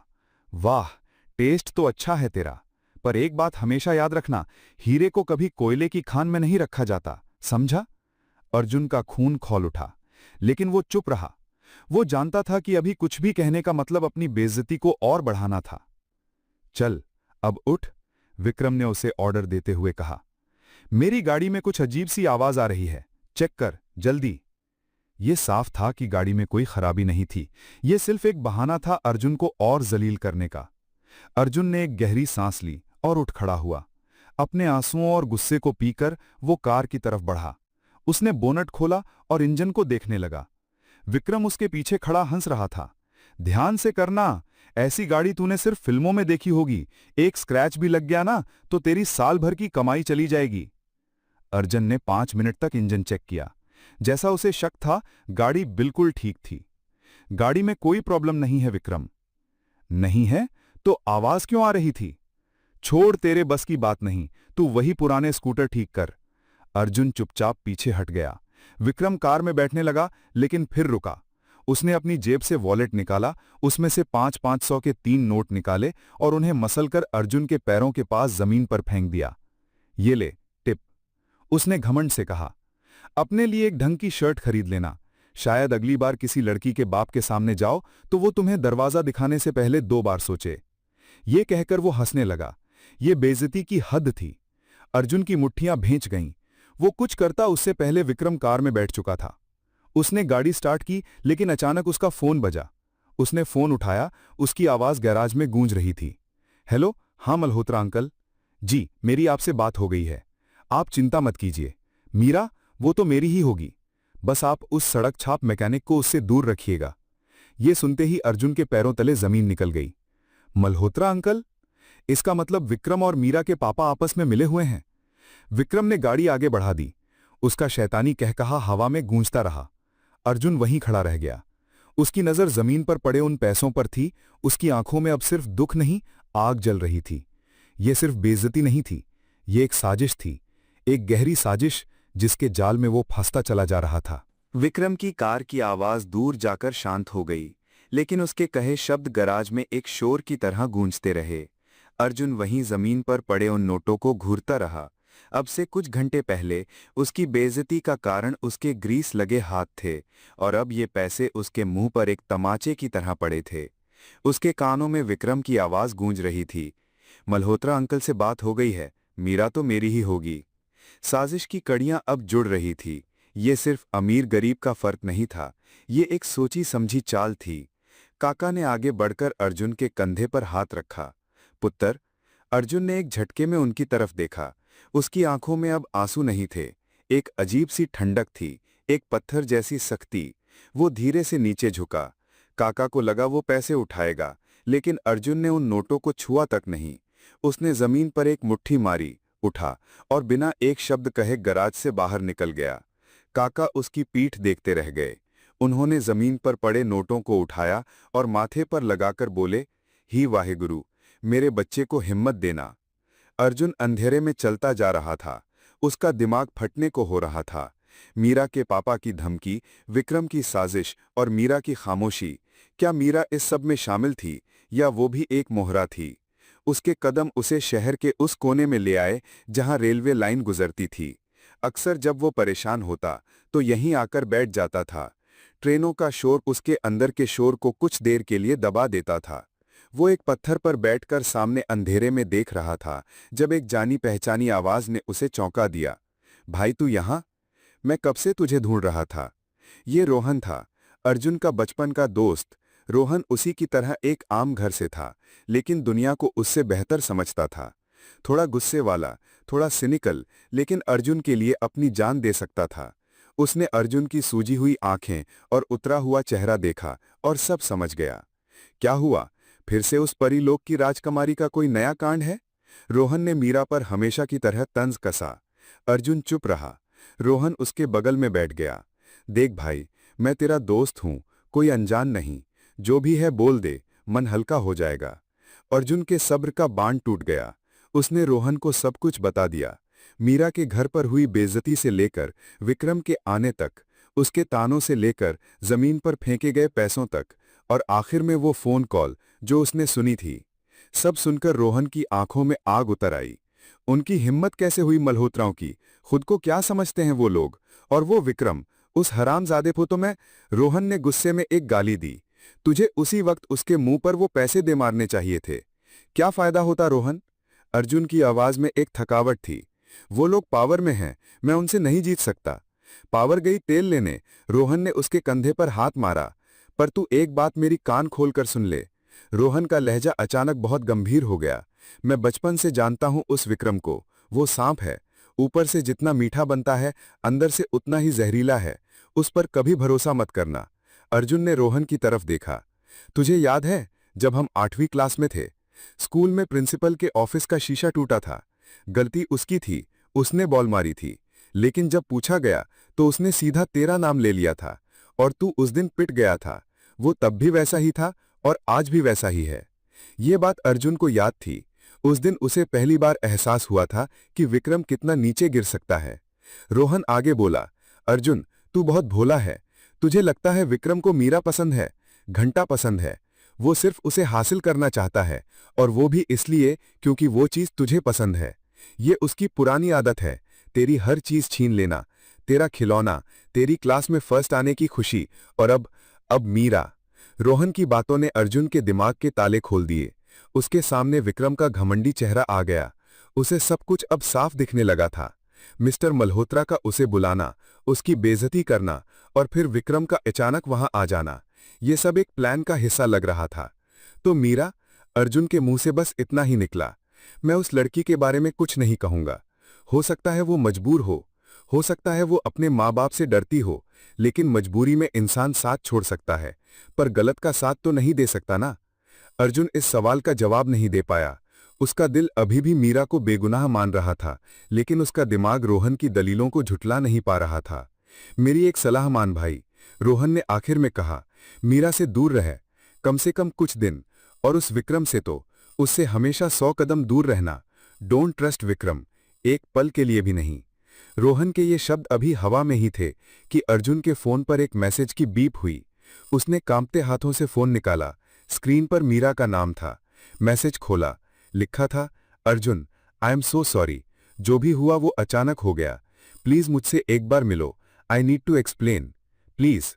वाह, टेस्ट तो अच्छा है तेरा, पर एक बात हमेशा याद रखना, हीरे को कभी कोयले की खान में नहीं रखा जाता, समझा? अर्जुन का खून खौल उठा, लेकिन वो चुप रहा। वो जानता था कि अभी कुछ भी कहने का मतलब अपनी बेइज्जती को और बढ़ाना था। चल, अब उठ, विक्रम ने उसे ऑर्डर देते हुए कहा। मेरी गाड़ी में कुछ अजीब सी आवाज आ रही है, चेक कर, जल्दी। ये साफ था कि गाड़ी में कोई खराबी नहीं थी। ये सिर्फ एक बहाना था अर्जुन को और जलील करने का। अर्जुन ने एक गहरी सांस ली और उठ खड़ा हुआ। अपने आंसुओं और गुस्से को पीकर वो कार की तरफ बढ़ा। उसने बोनट खोला और इंजन को देखने लगा। विक्रम उसके पीछे खड़ा हंस रहा था। ध्यान से करना, ऐसी गाड़ी तूने सिर्फ फिल्मों में देखी होगी। एक स्क्रैच भी लग गया ना तो तेरी साल भर की कमाई चली जाएगी। अर्जुन ने 5 मिनट तक इंजन चेक किया। जैसा उसे शक था, गाड़ी बिल्कुल ठीक थी। गाड़ी में कोई प्रॉब्लम नहीं है विक्रम। नहीं है तो आवाज क्यों आ रही थी? छोड़, तेरे बस की बात नहीं, तू वही पुराने स्कूटर ठीक कर। अर्जुन चुपचाप पीछे हट गया। विक्रम कार में बैठने लगा, लेकिन फिर रुका। उसने अपनी जेब से वॉलेट निकाला, उसमें से 500 के 3 नोट निकाले और उन्हें मसलकर अर्जुन के पैरों के पास जमीन पर फेंक दिया। ये ले, टिप, उसने घमंड से कहा। अपने लिए एक ढंग की शर्ट खरीद लेना। शायद अगली बार किसी लड़की के बाप के सामने जाओ तो वो तुम्हें दरवाजा दिखाने से पहले 2 बार सोचे। ये कहकर वो हंसने लगा। ये बेइज्जती की हद थी। अर्जुन की मुट्ठियां भींच गईं। वो कुछ करता उससे पहले विक्रम कार में बैठ चुका था। उसने गाड़ी स्टार्ट की, लेकिन अचानक उसका फोन बजा। उसने फोन उठाया। उसकी आवाज गैराज में गूंज रही थी। हेलो, हाँ मल्होत्रा अंकल। जी, मेरी आपसे बात हो गई है। आप चिंता मत कीजिए। मीरा, वो तो मेरी ही होगी। बस आप उस सड़क छाप मैकेनिक को उससे दूर रखिएगा। ये सुनते ही अर्जुन के पैरों तले जमीन निकल गई। मल्होत्रा अंकल? इसका मतलब विक्रम और मीरा के पापा आपस में मिले हुए हैं। विक्रम ने गाड़ी आगे बढ़ा दी। उसका शैतानी कहकहा हवा में गूंजता रहा। अर्जुन वहीं खड़ा रह गया। उसकी नजर जमीन पर पड़े उन पैसों पर थी। उसकी आंखों में अब सिर्फ दुख नहीं, आग जल रही थी। यह सिर्फ बेइज्जती नहीं थी, यह एक साजिश थी, एक गहरी साजिश जिसके जाल में वो फंसता चला जा रहा था। विक्रम की कार की आवाज दूर जाकर शांत हो गई, लेकिन उसके कहे शब्द गराज में एक शोर की तरह गूंजते रहे। अर्जुन वहीं जमीन पर पड़े उन नोटों को घूरता रहा। अब से कुछ घंटे पहले उसकी बेइज्जती का कारण उसके ग्रीस लगे हाथ थे और अब ये पैसे उसके मुंह पर एक तमाचे की तरह पड़े थे। उसके कानों में विक्रम की आवाज गूंज रही थी, मल्होत्रा अंकल से बात हो गई है, मीरा तो मेरी ही होगी। साजिश की कड़ियां अब जुड़ रही थी। ये सिर्फ अमीर गरीब का फर्क नहीं था, ये एक सोची समझी चाल थी। काका ने आगे बढ़कर अर्जुन के कंधे पर हाथ रखा। पुत्र, अर्जुन ने एक झटके में उनकी तरफ देखा। उसकी आंखों में अब आंसू नहीं थे, एक अजीब सी ठंडक थी, एक पत्थर जैसी सख्ती। वो धीरे से नीचे झुका। काका को लगा वो पैसे उठाएगा, लेकिन अर्जुन ने उन नोटों को छुआ तक नहीं। उसने जमीन पर एक मुट्ठी मारी, उठा और बिना एक शब्द कहे गराज से बाहर निकल गया। काका उसकी पीठ देखते रह गए। उन्होंने जमीन पर पड़े नोटों को उठाया और माथे पर लगाकर बोले, ही वाहेगुरु, मेरे बच्चे को हिम्मत देना। अर्जुन अंधेरे में चलता जा रहा था। उसका दिमाग फटने को हो रहा था। मीरा के पापा की धमकी, विक्रम की साजिश और मीरा की खामोशी, क्या मीरा इस सब में शामिल थी या वो भी एक मोहरा थी? उसके कदम उसे शहर के उस कोने में ले आए जहां रेलवे लाइन गुजरती थी। अक्सर जब वो परेशान होता तो यहीं आकर बैठ जाता था। ट्रेनों का शोर उसके अंदर के शोर को कुछ देर के लिए दबा देता था। वो एक पत्थर पर बैठकर सामने अंधेरे में देख रहा था जब एक जानी पहचानी आवाज ने उसे चौंका दिया। भाई तू यहाँ? मैं कब से तुझे ढूंढ रहा था। ये रोहन था, अर्जुन का बचपन का दोस्त। रोहन उसी की तरह एक आम घर से था, लेकिन दुनिया को उससे बेहतर समझता था। थोड़ा गुस्से वाला, थोड़ा सिनिकल, लेकिन अर्जुन के लिए अपनी जान दे सकता था। उसने अर्जुन की सूजी हुई आंखें और उतरा हुआ चेहरा देखा और सब समझ गया। क्या हुआ? फिर से उस परीलोक की राजकुमारी का कोई नया कांड है? रोहन ने मीरा पर हमेशा की तरह तंज कसा। अर्जुन चुप रहा। रोहन उसके बगल में बैठ गया। देख भाई, मैं तेरा दोस्त हूं, कोई अनजान नहीं। जो भी है बोल दे, मन हल्का हो जाएगा। अर्जुन के सब्र का बांध टूट गया। उसने रोहन को सब कुछ बता दिया। मीरा के घर पर हुई बेइज्जती से लेकर विक्रम के आने तक, उसके तानों से लेकर जमीन पर फेंके गए पैसों तक, और आखिर में वो फोन कॉल जो उसने सुनी थी। सब सुनकर रोहन की आंखों में आग उतर आई। उनकी हिम्मत कैसे हुई मल्होत्राओं की? खुद को क्या समझते हैं वो लोग? और वो विक्रम, उस हरामजादे को तो मैं। रोहन ने गुस्से में एक गाली दी। तुझे उसी वक्त उसके मुंह पर वो पैसे दे मारने चाहिए थे। क्या फायदा होता रोहन? अर्जुन की आवाज में एक थकावट थी। वो लोग पावर में हैं, मैं उनसे नहीं जीत सकता। पावर गई तेल लेने। रोहन ने उसके कंधे पर हाथ मारा। पर तू एक बात मेरी कान खोलकर सुन ले। रोहन का लहजा अचानक बहुत गंभीर हो गया। मैं बचपन से जानता हूं उस विक्रम को। वो सांप है। ऊपर से जितना मीठा बनता है, अंदर से उतना ही जहरीला है। उस पर कभी भरोसा मत करना। अर्जुन ने रोहन की तरफ देखा। तुझे याद है जब हम 8वीं क्लास में थे? स्कूल में प्रिंसिपल के ऑफिस का शीशा टूटा था। गलती उसकी थी, उसने बॉल मारी थी। लेकिन जब पूछा गया तो उसने सीधा तेरा नाम ले लिया था और तू उस दिन पिट गया था। वो तब भी वैसा ही था और आज भी वैसा ही है। ये बात अर्जुन को याद थी। उस दिन उसे पहली बार एहसास हुआ था कि विक्रम कितना नीचे गिर सकता है। रोहन आगे बोला, अर्जुन, तू बहुत भोला है। तुझे लगता है विक्रम को मीरा पसंद है, घंटा पसंद है। वो सिर्फ उसे हासिल करना चाहता है, और वो भी इसलिए क्योंकि वो चीज तुझे पसंद है। ये उसकी पुरानी आदत है, तेरी हर चीज छीन लेना, तेरा खिलौना, तेरी क्लास में फर्स्ट आने की खुशी, और अब मीरा। रोहन की बातों ने अर्जुन के दिमाग के ताले खोल दिए। उसके सामने विक्रम का घमंडी चेहरा आ गया। उसे सब कुछ अब साफ दिखने लगा था। मिस्टर मल्होत्रा का उसे बुलाना, उसकी बेइज्जती करना और फिर विक्रम का अचानक वहां आ जाना, ये सब एक प्लान का हिस्सा लग रहा था। तो मीरा? अर्जुन के मुंह से बस इतना ही निकला। मैं उस लड़की के बारे में कुछ नहीं कहूंगा। हो सकता है वो मजबूर हो सकता है वो अपने माँ बाप से डरती हो, लेकिन मजबूरी में इंसान साथ छोड़ सकता है, पर गलत का साथ तो नहीं दे सकता ना। अर्जुन इस सवाल का जवाब नहीं दे पाया। उसका दिल अभी भी मीरा को बेगुनाह मान रहा था, लेकिन उसका दिमाग रोहन की दलीलों को झुठला नहीं पा रहा था। मेरी एक सलाह मान भाई, रोहन ने आखिर में कहा। मीरा से दूर रह, कम से कम कुछ दिन, और उस विक्रम से तो उससे हमेशा 100 कदम दूर रहना। डोंट ट्रस्ट विक्रम, एक पल के लिए भी नहीं। रोहन के ये शब्द अभी हवा में ही थे कि अर्जुन के फोन पर एक मैसेज की बीप हुई। उसने कांपते हाथों से फोन निकाला। स्क्रीन पर मीरा का नाम था। मैसेज खोला। लिखा था, Arjun, I am so sorry, जो भी हुआ वो अचानक हो गया, प्लीज मुझसे एक बार मिलो, I need to explain, please.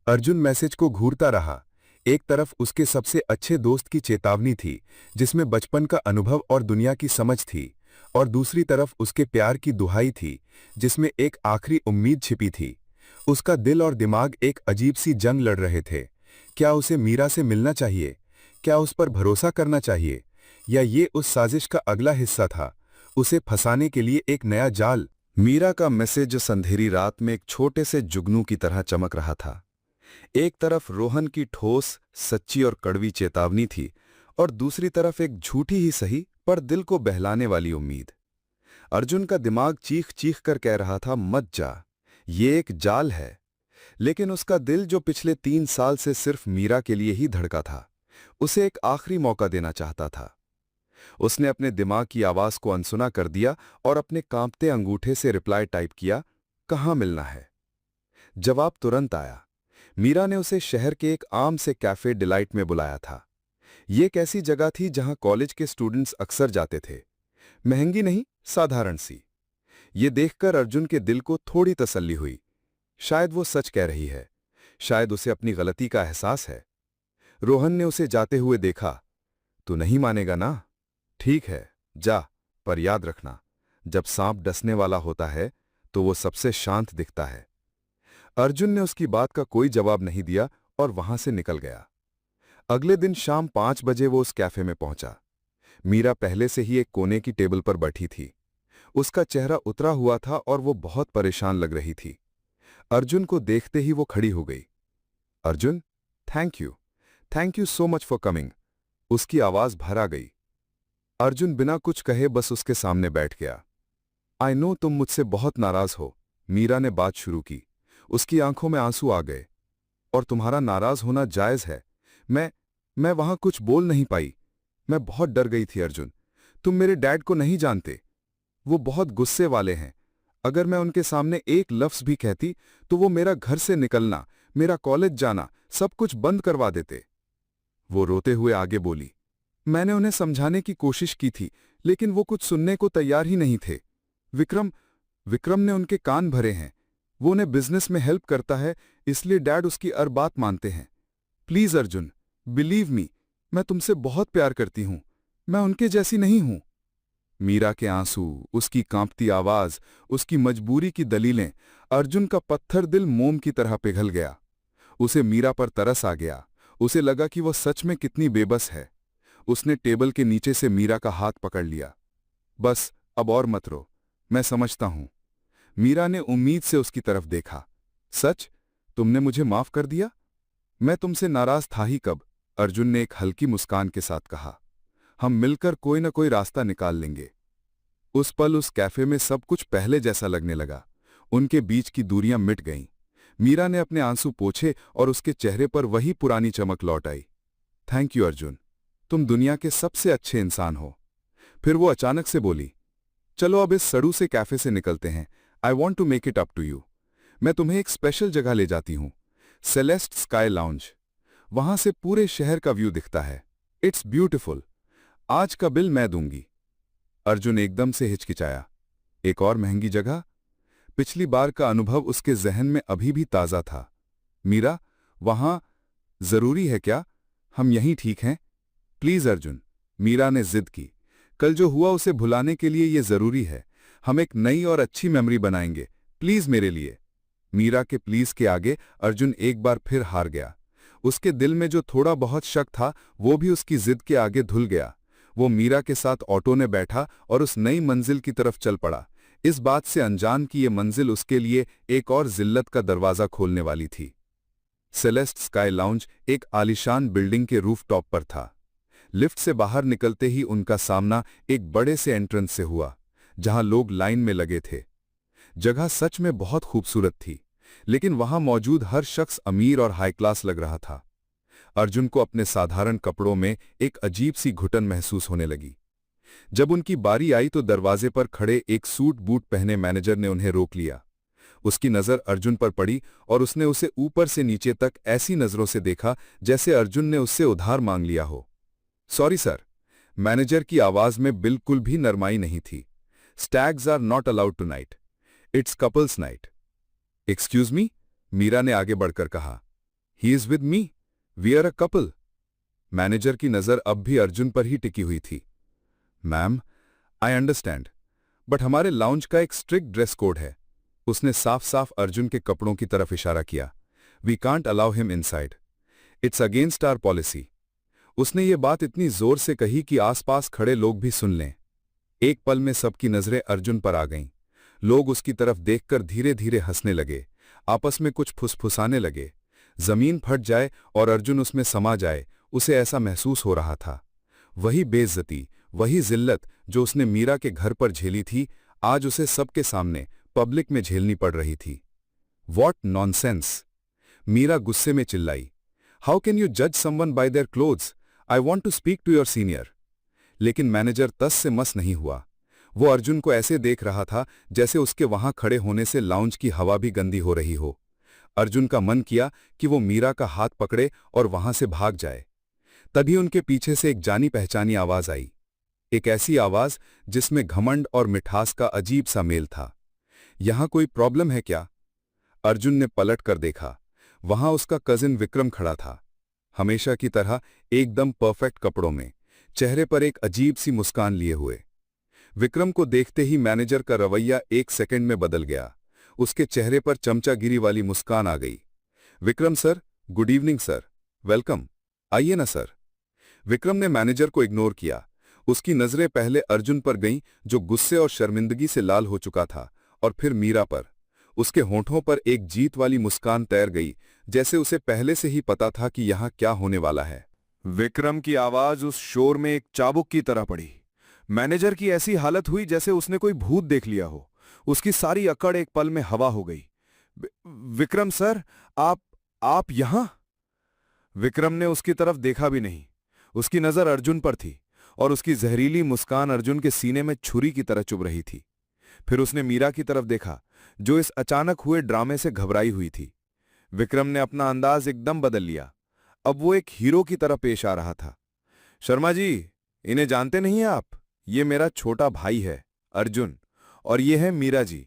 Arjun message को घूरता रहा। एक तरफ उसके सबसे अच्छे दोस्त की चेतावनी थी, जिसमें बचपन का अनुभव और दुनिया की समझ थी, और दूसरी तरफ उसके प्यार की दुहाई थी, जिसमें एक आखिरी उम्मीद छिपी थी। उसका दिल और दिमाग एक अजीब सी जंग लड़ रहे थे। क्या उसे मीरा से मिलना चाहिए? क्या उस पर भरोसा करना चाहिए? या ये उस साजिश का अगला हिस्सा था, उसे फंसाने के लिए एक नया जाल? मीरा का मैसेज संधेरी रात में एक छोटे से जुगनू की तरह चमक रहा था। एक तरफ रोहन की ठोस, सच्ची और कड़वी चेतावनी थी, और दूसरी तरफ एक झूठी ही सही पर दिल को बहलाने वाली उम्मीद। अर्जुन का दिमाग चीख चीख कर कह रहा था, मत जा, ये एक जाल है। लेकिन उसका दिल, जो पिछले 3 साल से सिर्फ मीरा के लिए ही धड़का था, उसे एक आखिरी मौका देना चाहता था। उसने अपने दिमाग की आवाज को अनसुना कर दिया और अपने कांपते अंगूठे से रिप्लाई टाइप किया, कहाँ मिलना है? जवाब तुरंत आया। मीरा ने उसे शहर के एक आम से कैफे डिलाइट में बुलाया था। ये एक ऐसी जगह थी जहां कॉलेज के स्टूडेंट्स अक्सर जाते थे। महंगी नहीं, साधारण सी। ये देखकर अर्जुन के दिल को थोड़ी तसल्ली हुई। शायद वो सच कह रही है, शायद उसे अपनी गलती का एहसास है। रोहन ने उसे जाते हुए देखा। तू नहीं मानेगा ना? ठीक है, जा, पर याद रखना, जब सांप डसने वाला होता है तो वो सबसे शांत दिखता है। अर्जुन ने उसकी बात का कोई जवाब नहीं दिया और वहां से निकल गया। अगले दिन शाम 5 बजे वो उस कैफे में पहुंचा। मीरा पहले से ही एक कोने की टेबल पर बैठी थी। उसका चेहरा उतरा हुआ था और वो बहुत परेशान लग रही थी। अर्जुन को देखते ही वो खड़ी हो गई। Arjun, thank you so much for coming. उसकी आवाज भर आ गई। अर्जुन बिना कुछ कहे बस उसके सामने बैठ गया। आई नो तुम मुझसे बहुत नाराज हो, मीरा ने बात शुरू की। उसकी आंखों में आंसू आ गए। और तुम्हारा नाराज होना जायज है। मैं वहां कुछ बोल नहीं पाई। मैं बहुत डर गई थी अर्जुन। तुम मेरे डैड को नहीं जानते। वो बहुत गुस्से वाले हैं। अगर मैं उनके सामने एक लफ्ज भी कहती तो वो मेरा घर से निकलना, मेरा कॉलेज जाना, सब कुछ बंद करवा देते। वो रोते हुए आगे बोली, मैंने उन्हें समझाने की कोशिश की थी, लेकिन वो कुछ सुनने को तैयार ही नहीं थे। विक्रम ने उनके कान भरे हैं। वो उन्हें बिजनेस में हेल्प करता है, इसलिए डैड उसकी हर बात मानते हैं। प्लीज अर्जुन, बिलीव मी, मैं तुमसे बहुत प्यार करती हूं। मैं उनके जैसी नहीं हूं। मीरा के आंसू, उसकी कांपती आवाज, उसकी मजबूरी की दलीलें, अर्जुन का पत्थर दिल मोम की तरह पिघल गया। उसे मीरा पर तरस आ गया। उसे लगा कि वह सच में कितनी बेबस है। उसने टेबल के नीचे से मीरा का हाथ पकड़ लिया। बस अब और मत रो, मैं समझता हूं। मीरा ने उम्मीद से उसकी तरफ देखा। सच? तुमने मुझे माफ कर दिया? मैं तुमसे नाराज था ही कब? अर्जुन ने एक हल्की मुस्कान के साथ कहा। हम मिलकर कोई न कोई रास्ता निकाल लेंगे। उस पल उस कैफे में सब कुछ पहले जैसा लगने लगा। उनके बीच की दूरियां मिट गईं। मीरा ने अपने आंसू पोंछे और उसके चेहरे पर वही पुरानी चमक लौट आई। थैंक यू अर्जुन, तुम दुनिया के सबसे अच्छे इंसान हो। फिर वो अचानक से बोली, चलो अब इस सड़ू से कैफे से निकलते हैं। I want to make it up to you. मैं तुम्हें एक स्पेशल जगह ले जाती हूं, सेलेस्ट स्काई लाउंज। वहां से पूरे शहर का व्यू दिखता है। It's beautiful. आज का बिल मैं दूंगी। अर्जुन एकदम से हिचकिचाया। एक और महंगी जगह? पिछली बार का अनुभव उसके जहन में अभी भी ताजा था। मीरा, वहां जरूरी है क्या? हम यहीं ठीक हैं? प्लीज अर्जुन, मीरा ने जिद की। कल जो हुआ उसे भुलाने के लिए यह जरूरी है। हम एक नई और अच्छी मेमोरी बनाएंगे, प्लीज मेरे लिए। मीरा के प्लीज के आगे अर्जुन एक बार फिर हार गया। उसके दिल में जो थोड़ा बहुत शक था वो भी उसकी जिद के आगे धुल गया। वो मीरा के साथ ऑटो में बैठा और उस नई मंजिल की तरफ चल पड़ा, इस बात से अनजान कि ये मंजिल उसके लिए एक और जिल्लत का दरवाजा खोलने वाली थी। सेलेस्ट स्काई लाउंज एक आलीशान बिल्डिंग के रूफटॉप पर था। लिफ्ट से बाहर निकलते ही उनका सामना एक बड़े से एंट्रेंस से हुआ, जहां लोग लाइन में लगे थे। जगह सच में बहुत खूबसूरत थी, लेकिन वहां मौजूद हर शख्स अमीर और हाई क्लास लग रहा था। अर्जुन को अपने साधारण कपड़ों में एक अजीब सी घुटन महसूस होने लगी। जब उनकी बारी आई तो दरवाजे पर खड़े एक सूट बूट पहने मैनेजर ने उन्हें रोक लिया। उसकी नजर अर्जुन पर पड़ी और उसने उसे ऊपर से नीचे तक ऐसी नजरों से देखा जैसे अर्जुन ने उससे उधार मांग लिया हो। सॉरी सर, मैनेजर की आवाज में बिल्कुल भी नरमाई नहीं थी। Stags are not allowed tonight, it's couples night. Excuse me, Meera ने आगे बढ़कर कहा। He is with me, we are a couple. Manager की नजर अब भी अर्जुन पर ही टिकी हुई थी। मैम, आई अंडरस्टैंड, बट हमारे लाउंज का एक स्ट्रिक्ट ड्रेस कोड है। उसने साफ साफ अर्जुन के कपड़ों की तरफ इशारा किया। We can't allow him inside, it's against our policy. उसने ये बात इतनी जोर से कही कि आसपास खड़े लोग भी सुन लें। एक पल में सबकी नजरें अर्जुन पर आ गईं। लोग उसकी तरफ देखकर धीरे धीरे हंसने लगे, आपस में कुछ फुसफुसाने लगे। जमीन फट जाए और अर्जुन उसमें समा जाए, उसे ऐसा महसूस हो रहा था। वही बेइज्जती, वही जिल्लत जो उसने मीरा के घर पर झेली थी, आज उसे सबके सामने पब्लिक में झेलनी पड़ रही थी। What nonsense! मीरा गुस्से में चिल्लाई। हाउ कैन यू जज someone by their clothes? I want to speak to your senior. लेकिन मैनेजर तस से मस नहीं हुआ। वो अर्जुन को ऐसे देख रहा था जैसे उसके वहां खड़े होने से लाउंज की हवा भी गंदी हो रही हो। अर्जुन का मन किया कि वो मीरा का हाथ पकड़े और वहां से भाग जाए। तभी उनके पीछे से एक जानी पहचानी आवाज आई, एक ऐसी आवाज जिसमें घमंड और मिठास का अजीब सा मेल था। यहां कोई प्रॉब्लम है क्या? अर्जुन ने पलट कर देखा। वहां उसका कजिन विक्रम खड़ा था, हमेशा की तरह एकदम परफेक्ट कपड़ों में, चेहरे पर एक अजीब सी मुस्कान लिए हुए। विक्रम को देखते ही मैनेजर का रवैया एक सेकंड में बदल गया। उसके चेहरे पर चमचागिरी वाली मुस्कान आ गई। Vikram sir, good evening sir, welcome, आइए ना सर। विक्रम ने मैनेजर को इग्नोर किया। उसकी नजरें पहले अर्जुन पर गईं, जो गुस्से और शर्मिंदगी से लाल हो चुका था, और फिर मीरा पर। उसके होंठों पर एक जीत वाली मुस्कान तैर गई, जैसे उसे पहले से ही पता था कि यहां क्या होने वाला है। विक्रम की आवाज उस शोर में एक चाबुक की तरह पड़ी। मैनेजर की ऐसी हालत हुई जैसे उसने कोई भूत देख लिया हो। उसकी सारी अकड़ एक पल में हवा हो गई। विक्रम सर, आप यहां? विक्रम ने उसकी तरफ देखा भी नहीं। उसकी नजर अर्जुन पर थी और उसकी जहरीली मुस्कान अर्जुन के सीने में छुरी की तरह चुभ रही थी। फिर उसने मीरा की तरफ देखा, जो इस अचानक हुए ड्रामे से घबराई हुई थी। विक्रम ने अपना अंदाज एकदम बदल लिया। अब वो एक हीरो की तरह पेश आ रहा था। शर्मा जी, इन्हें जानते नहीं हैं आप? ये मेरा छोटा भाई है अर्जुन, और ये है मीरा जी।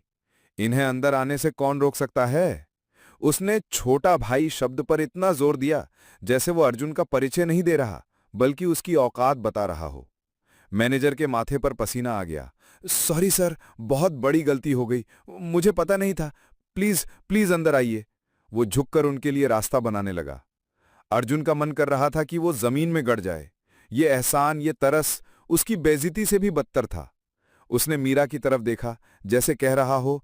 इन्हें अंदर आने से कौन रोक सकता है? उसने छोटा भाई शब्द पर इतना जोर दिया जैसे वो अर्जुन का परिचय नहीं दे रहा, बल्कि उसकी औकात बता रहा हो। मैनेजर के माथे पर पसीना आ गया। सॉरी सर, बहुत बड़ी गलती हो गई, मुझे पता नहीं था। प्लीज प्लीज अंदर आइए। वो झुककर उनके लिए रास्ता बनाने लगा। अर्जुन का मन कर रहा था कि वो जमीन में गड़ जाए। ये एहसान, ये तरस उसकी बेइज्जती से भी बदतर था। उसने मीरा की तरफ देखा, जैसे कह रहा हो,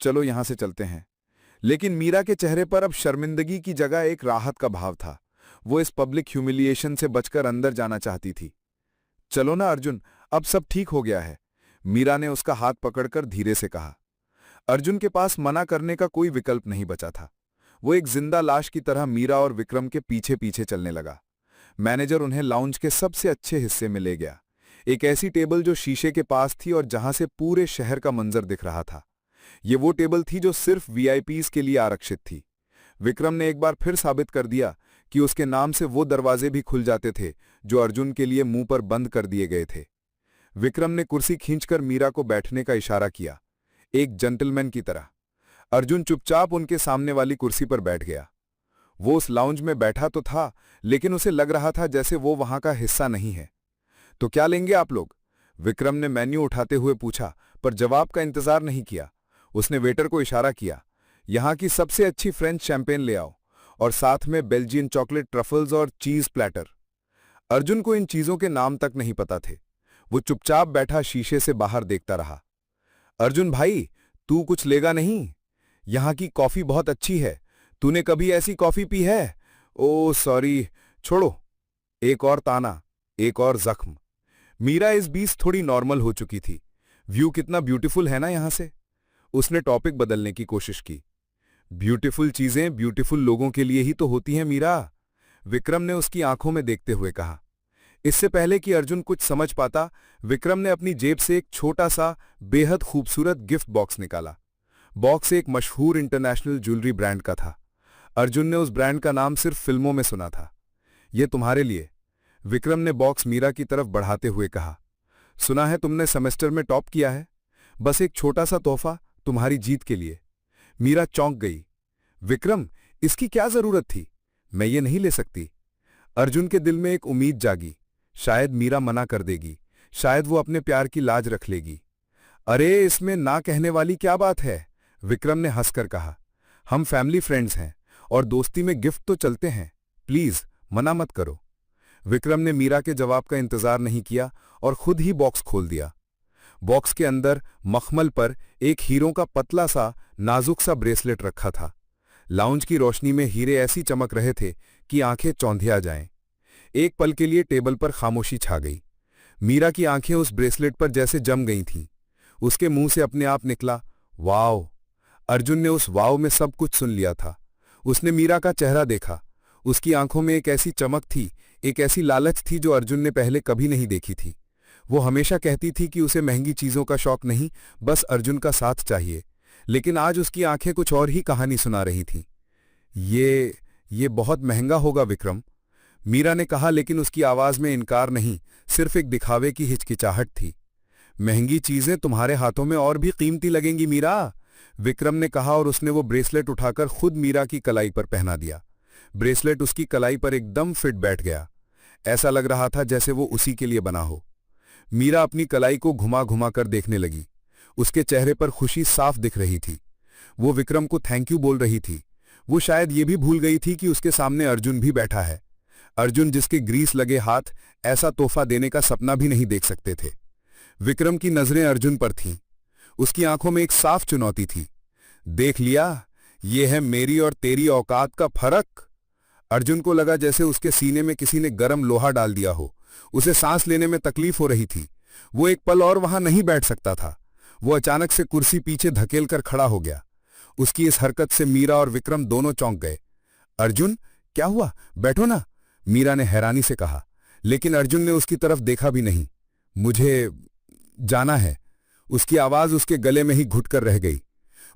चलो यहां से चलते हैं। लेकिन मीरा के चेहरे पर अब शर्मिंदगी की जगह एक राहत का भाव था। वो इस पब्लिक ह्यूमिलिएशन से बचकर अंदर जाना चाहती थी। चलो ना अर्जुन, अब सब ठीक हो गया है, मीरा ने उसका हाथ पकड़कर धीरे से कहा। अर्जुन के पास मना करने का कोई विकल्प नहीं बचा था। वो एक जिंदा लाश की तरह मीरा और विक्रम के पीछे पीछे चलने लगा। मैनेजर उन्हें लाउंज के सबसे अच्छे हिस्से में ले गया, एक ऐसी टेबल जो शीशे के पास थी और जहां से पूरे शहर का मंजर दिख रहा था। ये वो टेबल थी जो सिर्फ वीआईपीज के लिए आरक्षित थी। विक्रम ने एक बार फिर साबित कर दिया कि उसके नाम से वो दरवाजे भी खुल जाते थे जो अर्जुन के लिए मुंह पर बंद कर दिए गए थे। विक्रम ने कुर्सी खींचकर मीरा को बैठने का इशारा किया, एक जेंटलमैन की तरह। अर्जुन चुपचाप उनके सामने वाली कुर्सी पर बैठ गया। वो उस लाउंज में बैठा तो था, लेकिन उसे लग रहा था जैसे वो वहां का हिस्सा नहीं है। तो क्या लेंगे आप लोग? विक्रम ने मेन्यू उठाते हुए पूछा, पर जवाब का इंतजार नहीं किया। उसने वेटर को इशारा किया, यहां की सबसे अच्छी फ्रेंच शैंपेन ले आओ, और साथ में बेल्जियन चॉकलेट ट्रफल्स और चीज प्लैटर। अर्जुन को इन चीजों के नाम तक नहीं पता थे। वो चुपचाप बैठा शीशे से बाहर देखता रहा। अर्जुन भाई, तू कुछ लेगा नहीं? यहां की कॉफी बहुत अच्छी है, तूने कभी ऐसी कॉफी पी है? ओ सॉरी, छोड़ो। एक और ताना, एक और जख्म। मीरा इस बीच थोड़ी नॉर्मल हो चुकी थी। व्यू कितना ब्यूटीफुल है ना यहां से। उसने टॉपिक बदलने की कोशिश की। ब्यूटीफुल चीजें ब्यूटीफुल लोगों के लिए ही तो होती हैं मीरा, विक्रम ने उसकी आंखों में देखते हुए कहा। इससे पहले कि अर्जुन कुछ समझ पाता, विक्रम ने अपनी जेब से एक छोटा सा बेहद खूबसूरत गिफ्ट बॉक्स निकाला। बॉक्स एक मशहूर इंटरनेशनल ज्वेलरी ब्रांड का था। अर्जुन ने उस ब्रांड का नाम सिर्फ फिल्मों में सुना था। यह तुम्हारे लिए। विक्रम ने बॉक्स मीरा की तरफ बढ़ाते हुए कहा, सुना है तुमने सेमेस्टर में टॉप किया है, बस एक छोटा सा तोहफा तुम्हारी जीत के लिए। मीरा चौंक गई। विक्रम, इसकी क्या जरूरत थी? मैं ये नहीं ले सकती। अर्जुन के दिल में एक उम्मीद जागी, शायद मीरा मना कर देगी, शायद वो अपने प्यार की लाज रख लेगी। अरे, इसमें ना कहने वाली क्या बात है? विक्रम ने हंसकर कहा, हम फैमिली फ्रेंड्स हैं और दोस्ती में गिफ्ट तो चलते हैं, प्लीज मना मत करो। विक्रम ने मीरा के जवाब का इंतजार नहीं किया और खुद ही बॉक्स खोल दिया। बॉक्स के अंदर मखमल पर एक हीरों का पतला सा नाजुक सा ब्रेसलेट रखा था। लाउंज की रोशनी में हीरे ऐसी चमक रहे थे कि आंखें चौंधिया जाएं। एक पल के लिए टेबल पर खामोशी छा गई। मीरा की आंखें उस ब्रेसलेट पर जैसे जम गई थीं। उसके मुंह से अपने आप निकला, वाओ। अर्जुन ने उस वाओ में सब कुछ सुन लिया था। उसने मीरा का चेहरा देखा। उसकी आंखों में एक ऐसी चमक थी, एक ऐसी लालच थी जो अर्जुन ने पहले कभी नहीं देखी थी। वो हमेशा कहती थी कि उसे महंगी चीजों का शौक नहीं, बस अर्जुन का साथ चाहिए, लेकिन आज उसकी आंखें कुछ और ही कहानी सुना रही थीं। ये बहुत महंगा होगा विक्रम, मीरा ने कहा, लेकिन उसकी आवाज में इनकार नहीं, सिर्फ एक दिखावे की हिचकिचाहट थी। महंगी चीजें तुम्हारे हाथों में और भी कीमती लगेंगी मीरा, विक्रम ने कहा और उसने वो ब्रेसलेट उठाकर खुद मीरा की कलाई पर पहना दिया। ब्रेसलेट उसकी कलाई पर एकदम फिट बैठ गया। ऐसा लग रहा था जैसे वो उसी के लिए बना हो। मीरा अपनी कलाई को घुमा घुमा कर देखने लगी। उसके चेहरे पर खुशी साफ दिख रही थी। वो विक्रम को थैंक यू बोल रही थी। वो शायद ये भी भूल गई थी कि उसके सामने अर्जुन भी बैठा है। अर्जुन जिसके ग्रीस लगे हाथ ऐसा तोहफा देने का सपना भी नहीं देख सकते थे। विक्रम की नजरें अर्जुन पर थीं। उसकी आंखों में एक साफ चुनौती थी। देख लिया, ये है मेरी और तेरी औकात का फर्क। अर्जुन को लगा जैसे उसके सीने में किसी ने गर्म लोहा डाल दिया हो। उसे सांस लेने में तकलीफ हो रही थी। वो एक पल और वहां नहीं बैठ सकता था। वो अचानक से कुर्सी पीछे धकेल कर खड़ा हो गया। उसकी इस हरकत से मीरा और विक्रम दोनों चौंक गए। अर्जुन, क्या हुआ? बैठो ना, मीरा ने हैरानी से कहा, लेकिन अर्जुन ने उसकी तरफ देखा भी नहीं। मुझे जाना है। उसकी आवाज उसके गले में ही घुटकर रह गई।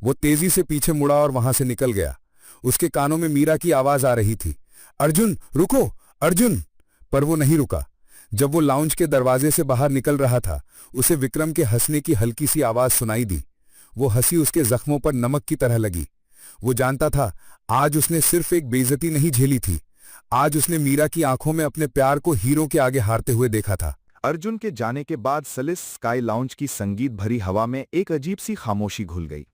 वो तेजी से पीछे मुड़ा और वहां से निकल गया। उसके कानों में मीरा की आवाज आ रही थी, अर्जुन रुको, अर्जुन। पर वो नहीं रुका। जब वो लाउंज के दरवाजे से बाहर निकल रहा था, उसे विक्रम के हंसने की हल्की सी आवाज सुनाई दी। वो हंसी उसके जख्मों पर नमक की तरह लगी। वो जानता था आज उसने सिर्फ एक बेइज्जती नहीं झेली थी, आज उसने मीरा की आंखों में अपने प्यार को हीरों के आगे हारते हुए देखा था। अर्जुन के जाने के बाद सलिस स्काई लाउंज की संगीत भरी हवा में एक अजीब सी खामोशी घुल गई।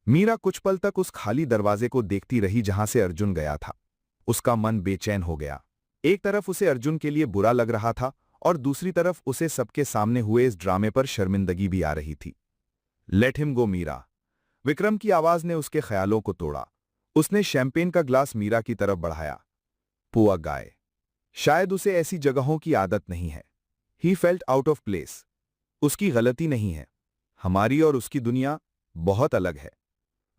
मीरा कुछ पल तक उस खाली दरवाजे को देखती रही जहां से अर्जुन गया था। उसका मन बेचैन हो गया। एक तरफ उसे अर्जुन के लिए बुरा लग रहा था और दूसरी तरफ उसे सबके सामने हुए इस ड्रामे पर शर्मिंदगी भी आ रही थी। Let him go Meera, Vikram की आवाज ने उसके ख्यालों को तोड़ा। उसने शैंपेन का ग्लास मीरा की तरफ बढ़ाया। पुआ गाय, शायद उसे ऐसी जगहों की आदत नहीं है। He felt out of place. उसकी गलती नहीं है। हमारी और उसकी दुनिया बहुत अलग है।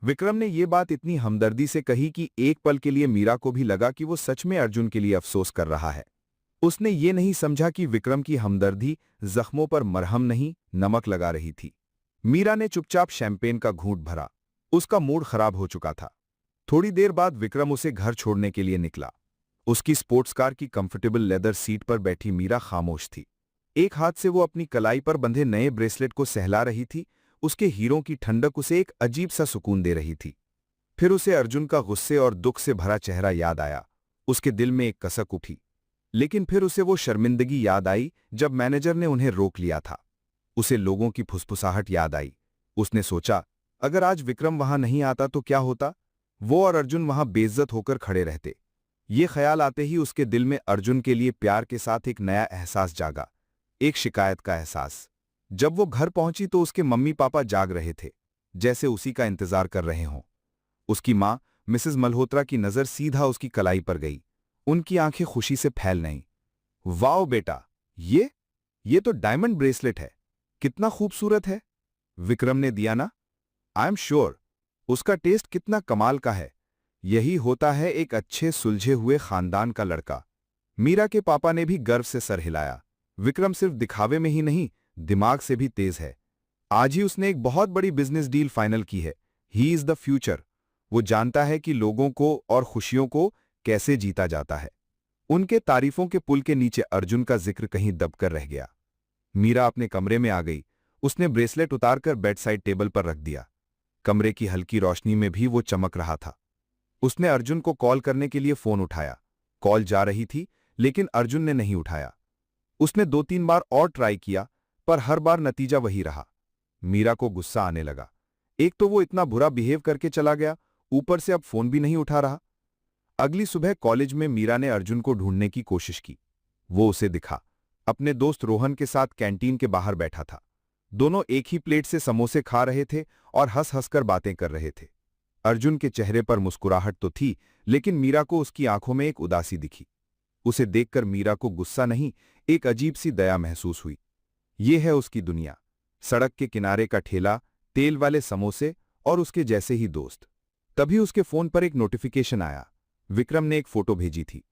विक्रम ने यह बात इतनी हमदर्दी से कही कि एक पल के लिए मीरा को भी लगा कि वो सच में अर्जुन के लिए अफसोस कर रहा है। उसने ये नहीं समझा कि विक्रम की हमदर्दी जख्मों पर मरहम नहीं, नमक लगा रही थी। मीरा ने चुपचाप शैंपेन का घूंट भरा। उसका मूड खराब हो चुका था। थोड़ी देर बाद विक्रम उसे घर छोड़ने के लिए निकला। उसकी स्पोर्ट्स कार की कंफर्टेबल लेदर सीट पर बैठी मीरा खामोश थी। एक हाथ से वो अपनी कलाई पर बंधे नए ब्रेसलेट को सहला रही थी। उसके हीरों की ठंडक उसे एक अजीब सा सुकून दे रही थी। फिर उसे अर्जुन का गुस्से और दुख से भरा चेहरा याद आया। उसके दिल में एक कसक उठी। लेकिन फिर उसे वो शर्मिंदगी याद आई जब मैनेजर ने उन्हें रोक लिया था। उसे लोगों की फुसफुसाहट याद आई। उसने सोचा, अगर आज विक्रम वहां नहीं आता तो क्या होता? वो और अर्जुन वहां बेइज्जत होकर खड़े रहते। ये ख्याल आते ही उसके दिल में अर्जुन के लिए प्यार के साथ एक नया एहसास जागा, एक शिकायत का एहसास। जब वो घर पहुंची तो उसके मम्मी पापा जाग रहे थे, जैसे उसी का इंतजार कर रहे हों। उसकी मां मिसेस मल्होत्रा की नजर सीधा उसकी कलाई पर गई। उनकी आंखें खुशी से फैल गईं। वाओ बेटा, ये तो डायमंड ब्रेसलेट है, कितना खूबसूरत है। विक्रम ने दिया ना? आई एम श्योर उसका टेस्ट कितना कमाल का है। यही होता है एक अच्छे सुलझे हुए खानदान का लड़का। मीरा के पापा ने भी गर्व से सर हिलाया। विक्रम सिर्फ दिखावे में ही नहीं, दिमाग से भी तेज है। आज ही उसने एक बहुत बड़ी बिजनेस डील फाइनल की है। He is the future. वो जानता है कि लोगों को और खुशियों को कैसे जीता जाता है। उनके तारीफों के पुल के नीचे अर्जुन का जिक्र कहीं दबकर रह गया। मीरा अपने कमरे में आ गई। उसने ब्रेसलेट उतारकर बेड साइड टेबल पर रख दिया। कमरे की हल्की रोशनी में भी वो चमक रहा था। उसने अर्जुन को कॉल करने के लिए फोन उठाया। कॉल जा रही थी, लेकिन अर्जुन ने नहीं उठाया। उसने 2-3 बार और ट्राई किया, पर हर बार नतीजा वही रहा। मीरा को गुस्सा आने लगा। एक तो वो इतना बुरा बिहेव करके चला गया, ऊपर से अब फोन भी नहीं उठा रहा। अगली सुबह कॉलेज में मीरा ने अर्जुन को ढूंढने की कोशिश की। वो उसे दिखा। अपने दोस्त रोहन के साथ कैंटीन के बाहर बैठा था। दोनों एक ही प्लेट से समोसे खा रहे थे और हंस हंसकर बातें कर रहे थे। अर्जुन के चेहरे पर मुस्कुराहट तो थी, लेकिन मीरा को उसकी आंखों में एक उदासी दिखी। उसे देखकर मीरा को गुस्सा नहीं, एक अजीब सी दया महसूस हुई। ये है उसकी दुनिया। सड़क के किनारे का ठेला, तेल वाले समोसे और उसके जैसे ही दोस्त। तभी उसके फोन पर एक नोटिफिकेशन आया। विक्रम ने एक फोटो भेजी थी।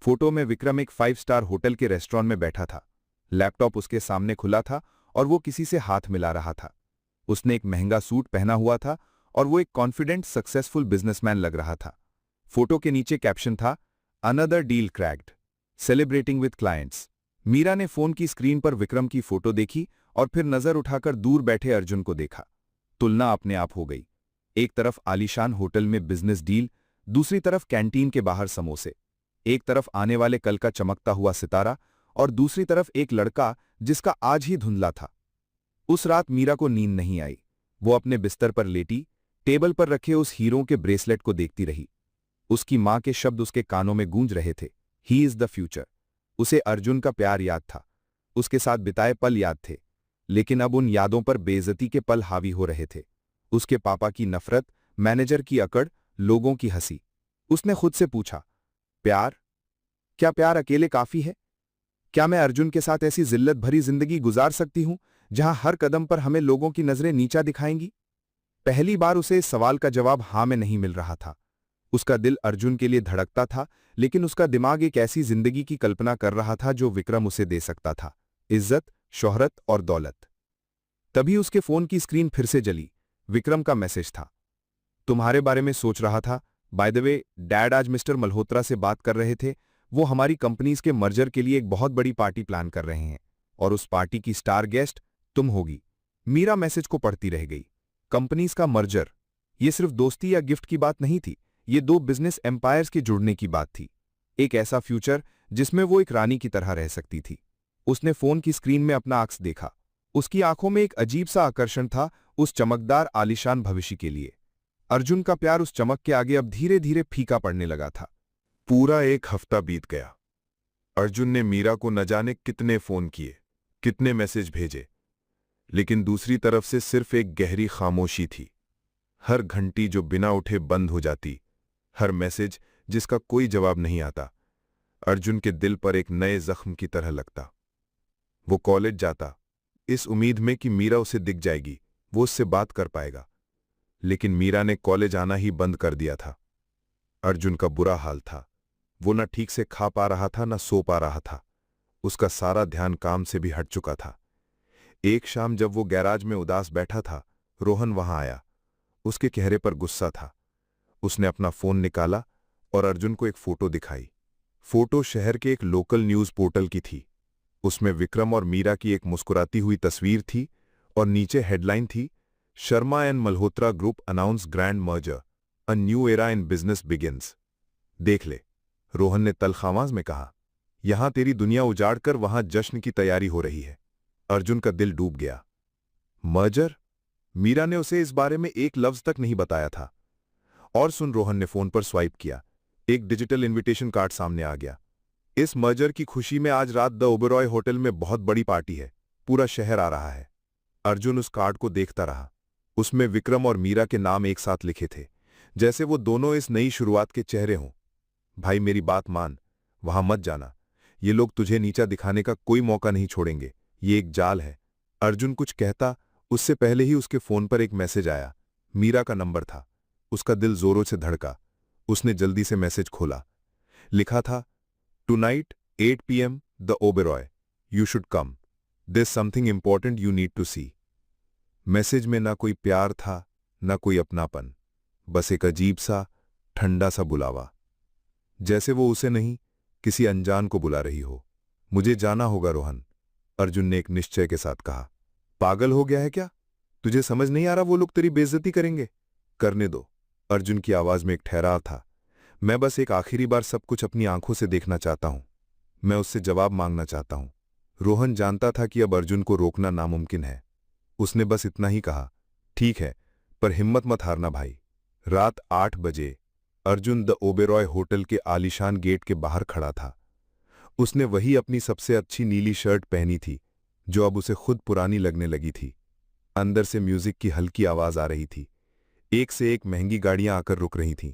फोटो में विक्रम एक 5 स्टार होटल के रेस्टोरेंट में बैठा था। लैपटॉप उसके सामने खुला था और वो किसी से हाथ मिला रहा था। उसने एक महंगा सूट पहना हुआ था और वो एक कॉन्फिडेंट सक्सेसफुल बिजनेसमैन लग रहा था। फोटो के नीचे कैप्शन था, another deal cracked, celebrating with clients. Meera ने फोन की स्क्रीन पर विक्रम की फोटो देखी और फिर नजर उठाकर दूर बैठे अर्जुन को देखा। तुलना अपने आप हो गई। एक तरफ आलीशान होटल में बिजनेस डील, दूसरी तरफ कैंटीन के बाहर समोसे। एक तरफ आने वाले कल का चमकता हुआ सितारा और दूसरी तरफ एक लड़का जिसका आज ही धुंधला था। उस रात मीरा को नींद नहीं आई। वो अपने बिस्तर पर लेटी, टेबल पर रखे उस हीरों के ब्रेसलेट को देखती रही। उसकी मां के शब्द उसके कानों में गूंज रहे थे, ही इज द फ्यूचर। उसे अर्जुन का प्यार याद था, उसके साथ बिताए पल याद थे, लेकिन अब उन यादों पर बेइज्जती के पल हावी हो रहे थे। उसके पापा की नफरत, मैनेजर की अकड़, लोगों की हंसी। उसने खुद से पूछा, प्यार? क्या प्यार अकेले काफी है? क्या मैं अर्जुन के साथ ऐसी जिल्लत भरी जिंदगी गुजार सकती हूं जहां हर कदम पर हमें लोगों की नजरें नीचा दिखाएंगी? पहली बार उसे इस सवाल का जवाब हां में नहीं मिल रहा था। उसका दिल अर्जुन के लिए धड़कता था, लेकिन उसका दिमाग एक ऐसी जिंदगी की कल्पना कर रहा था जो विक्रम उसे दे सकता था, इज्जत, शोहरत और दौलत। तभी उसके फोन की स्क्रीन फिर से जली। विक्रम का मैसेज था, तुम्हारे बारे में सोच रहा था। बाय द वे, डैड आज मिस्टर मल्होत्रा से बात कर रहे थे। वो हमारी कंपनीज के मर्जर के लिए एक बहुत बड़ी पार्टी प्लान कर रहे हैं और उस पार्टी की स्टार गेस्ट तुम होगी। मीरा मैसेज को पढ़ती रह गई। कंपनीज का मर्जर, ये सिर्फ दोस्ती या गिफ्ट की बात नहीं थी, ये 2 बिजनेस एम्पायर्स के जुड़ने की बात थी। एक ऐसा फ्यूचर जिसमें वो एक रानी की तरह रह सकती थी। उसने फोन की स्क्रीन में अपना अक्स देखा। उसकी आंखों में एक अजीब सा आकर्षण था उस चमकदार आलीशान भविष्य के लिए। अर्जुन का प्यार उस चमक के आगे अब धीरे धीरे फीका पड़ने लगा था। पूरा 1 हफ्ता बीत गया। अर्जुन ने मीरा को न जाने कितने फोन किए, कितने मैसेज भेजे, लेकिन दूसरी तरफ से सिर्फ एक गहरी खामोशी थी। हर घंटी जो बिना उठे बंद हो जाती, हर मैसेज जिसका कोई जवाब नहीं आता, अर्जुन के दिल पर एक नए जख्म की तरह लगता। वो कॉलेज जाता, इस उम्मीद में कि मीरा उसे दिख जाएगी, वो उससे बात कर पाएगा, लेकिन मीरा ने कॉलेज आना ही बंद कर दिया था। अर्जुन का बुरा हाल था। वो न ठीक से खा पा रहा था, न सो पा रहा था। उसका सारा ध्यान काम से भी हट चुका था। एक शाम जब वो गैराज में उदास बैठा था, रोहन वहां आया। उसके चेहरे पर गुस्सा था। उसने अपना फोन निकाला और अर्जुन को एक फोटो दिखाई। फोटो शहर के एक लोकल न्यूज पोर्टल की थी। उसमें विक्रम और मीरा की एक मुस्कुराती हुई तस्वीर थी और नीचे हेडलाइन थी, Sharma and Malhotra group announce grand merger, a new era in business begins. देख ले, रोहन ने तल्ख आवाज में कहा। यहां तेरी दुनिया उजाड़कर वहां जश्न की तैयारी हो रही है। अर्जुन का दिल डूब गया। मर्जर? मीरा ने उसे इस बारे में एक लफ्ज तक नहीं बताया था। और सुन, रोहन ने फोन पर स्वाइप किया। एक डिजिटल इनविटेशन कार्ड सामने आ गया। इस मर्जर की खुशी में आज रात द ओबेरॉय होटल में बहुत बड़ी पार्टी है। पूरा शहर आ रहा है। अर्जुन उस कार्ड को देखता रहा। उसमें विक्रम और मीरा के नाम एक साथ लिखे थे, जैसे वो दोनों इस नई शुरुआत के चेहरे हों। भाई, मेरी बात मान, वहां मत जाना। ये लोग तुझे नीचा दिखाने का कोई मौका नहीं छोड़ेंगे। ये एक जाल है। अर्जुन कुछ कहता, उससे पहले ही उसके फोन पर एक मैसेज आया। मीरा का नंबर था। उसका दिल जोरों से धड़का। उसने जल्दी से मैसेज खोला। लिखा था, tonight 8 PM the Oberoi, you should come, this something important you need to see. Message में ना कोई प्यार था, ना कोई अपनापन, बस एक अजीब सा ठंडा सा बुलावा। जैसे वो उसे नहीं, किसी अनजान को बुला रही हो। मुझे जाना होगा रोहन, अर्जुन ने एक निश्चय के साथ कहा। पागल हो गया है क्या? तुझे समझ नहीं आ रहा वो लोग तेरी बेइज्जती करेंगे? करने दो, अर्जुन की आवाज में एक ठहराव था। मैं बस एक आखिरी बार सब कुछ अपनी आंखों से देखना चाहता हूं। मैं उससे जवाब मांगना चाहता हूं। रोहन जानता था कि अब अर्जुन को रोकना नामुमकिन है। उसने बस इतना ही कहा, ठीक है, पर हिम्मत मत हारना भाई। रात 8 बजे अर्जुन द ओबेरॉय होटल के आलीशान गेट के बाहर खड़ा था। उसने वही अपनी सबसे अच्छी नीली शर्ट पहनी थी जो अब उसे खुद पुरानी लगने लगी थी। अंदर से म्यूजिक की हल्की आवाज आ रही थी। एक से एक महंगी गाड़ियां आकर रुक रही थीं,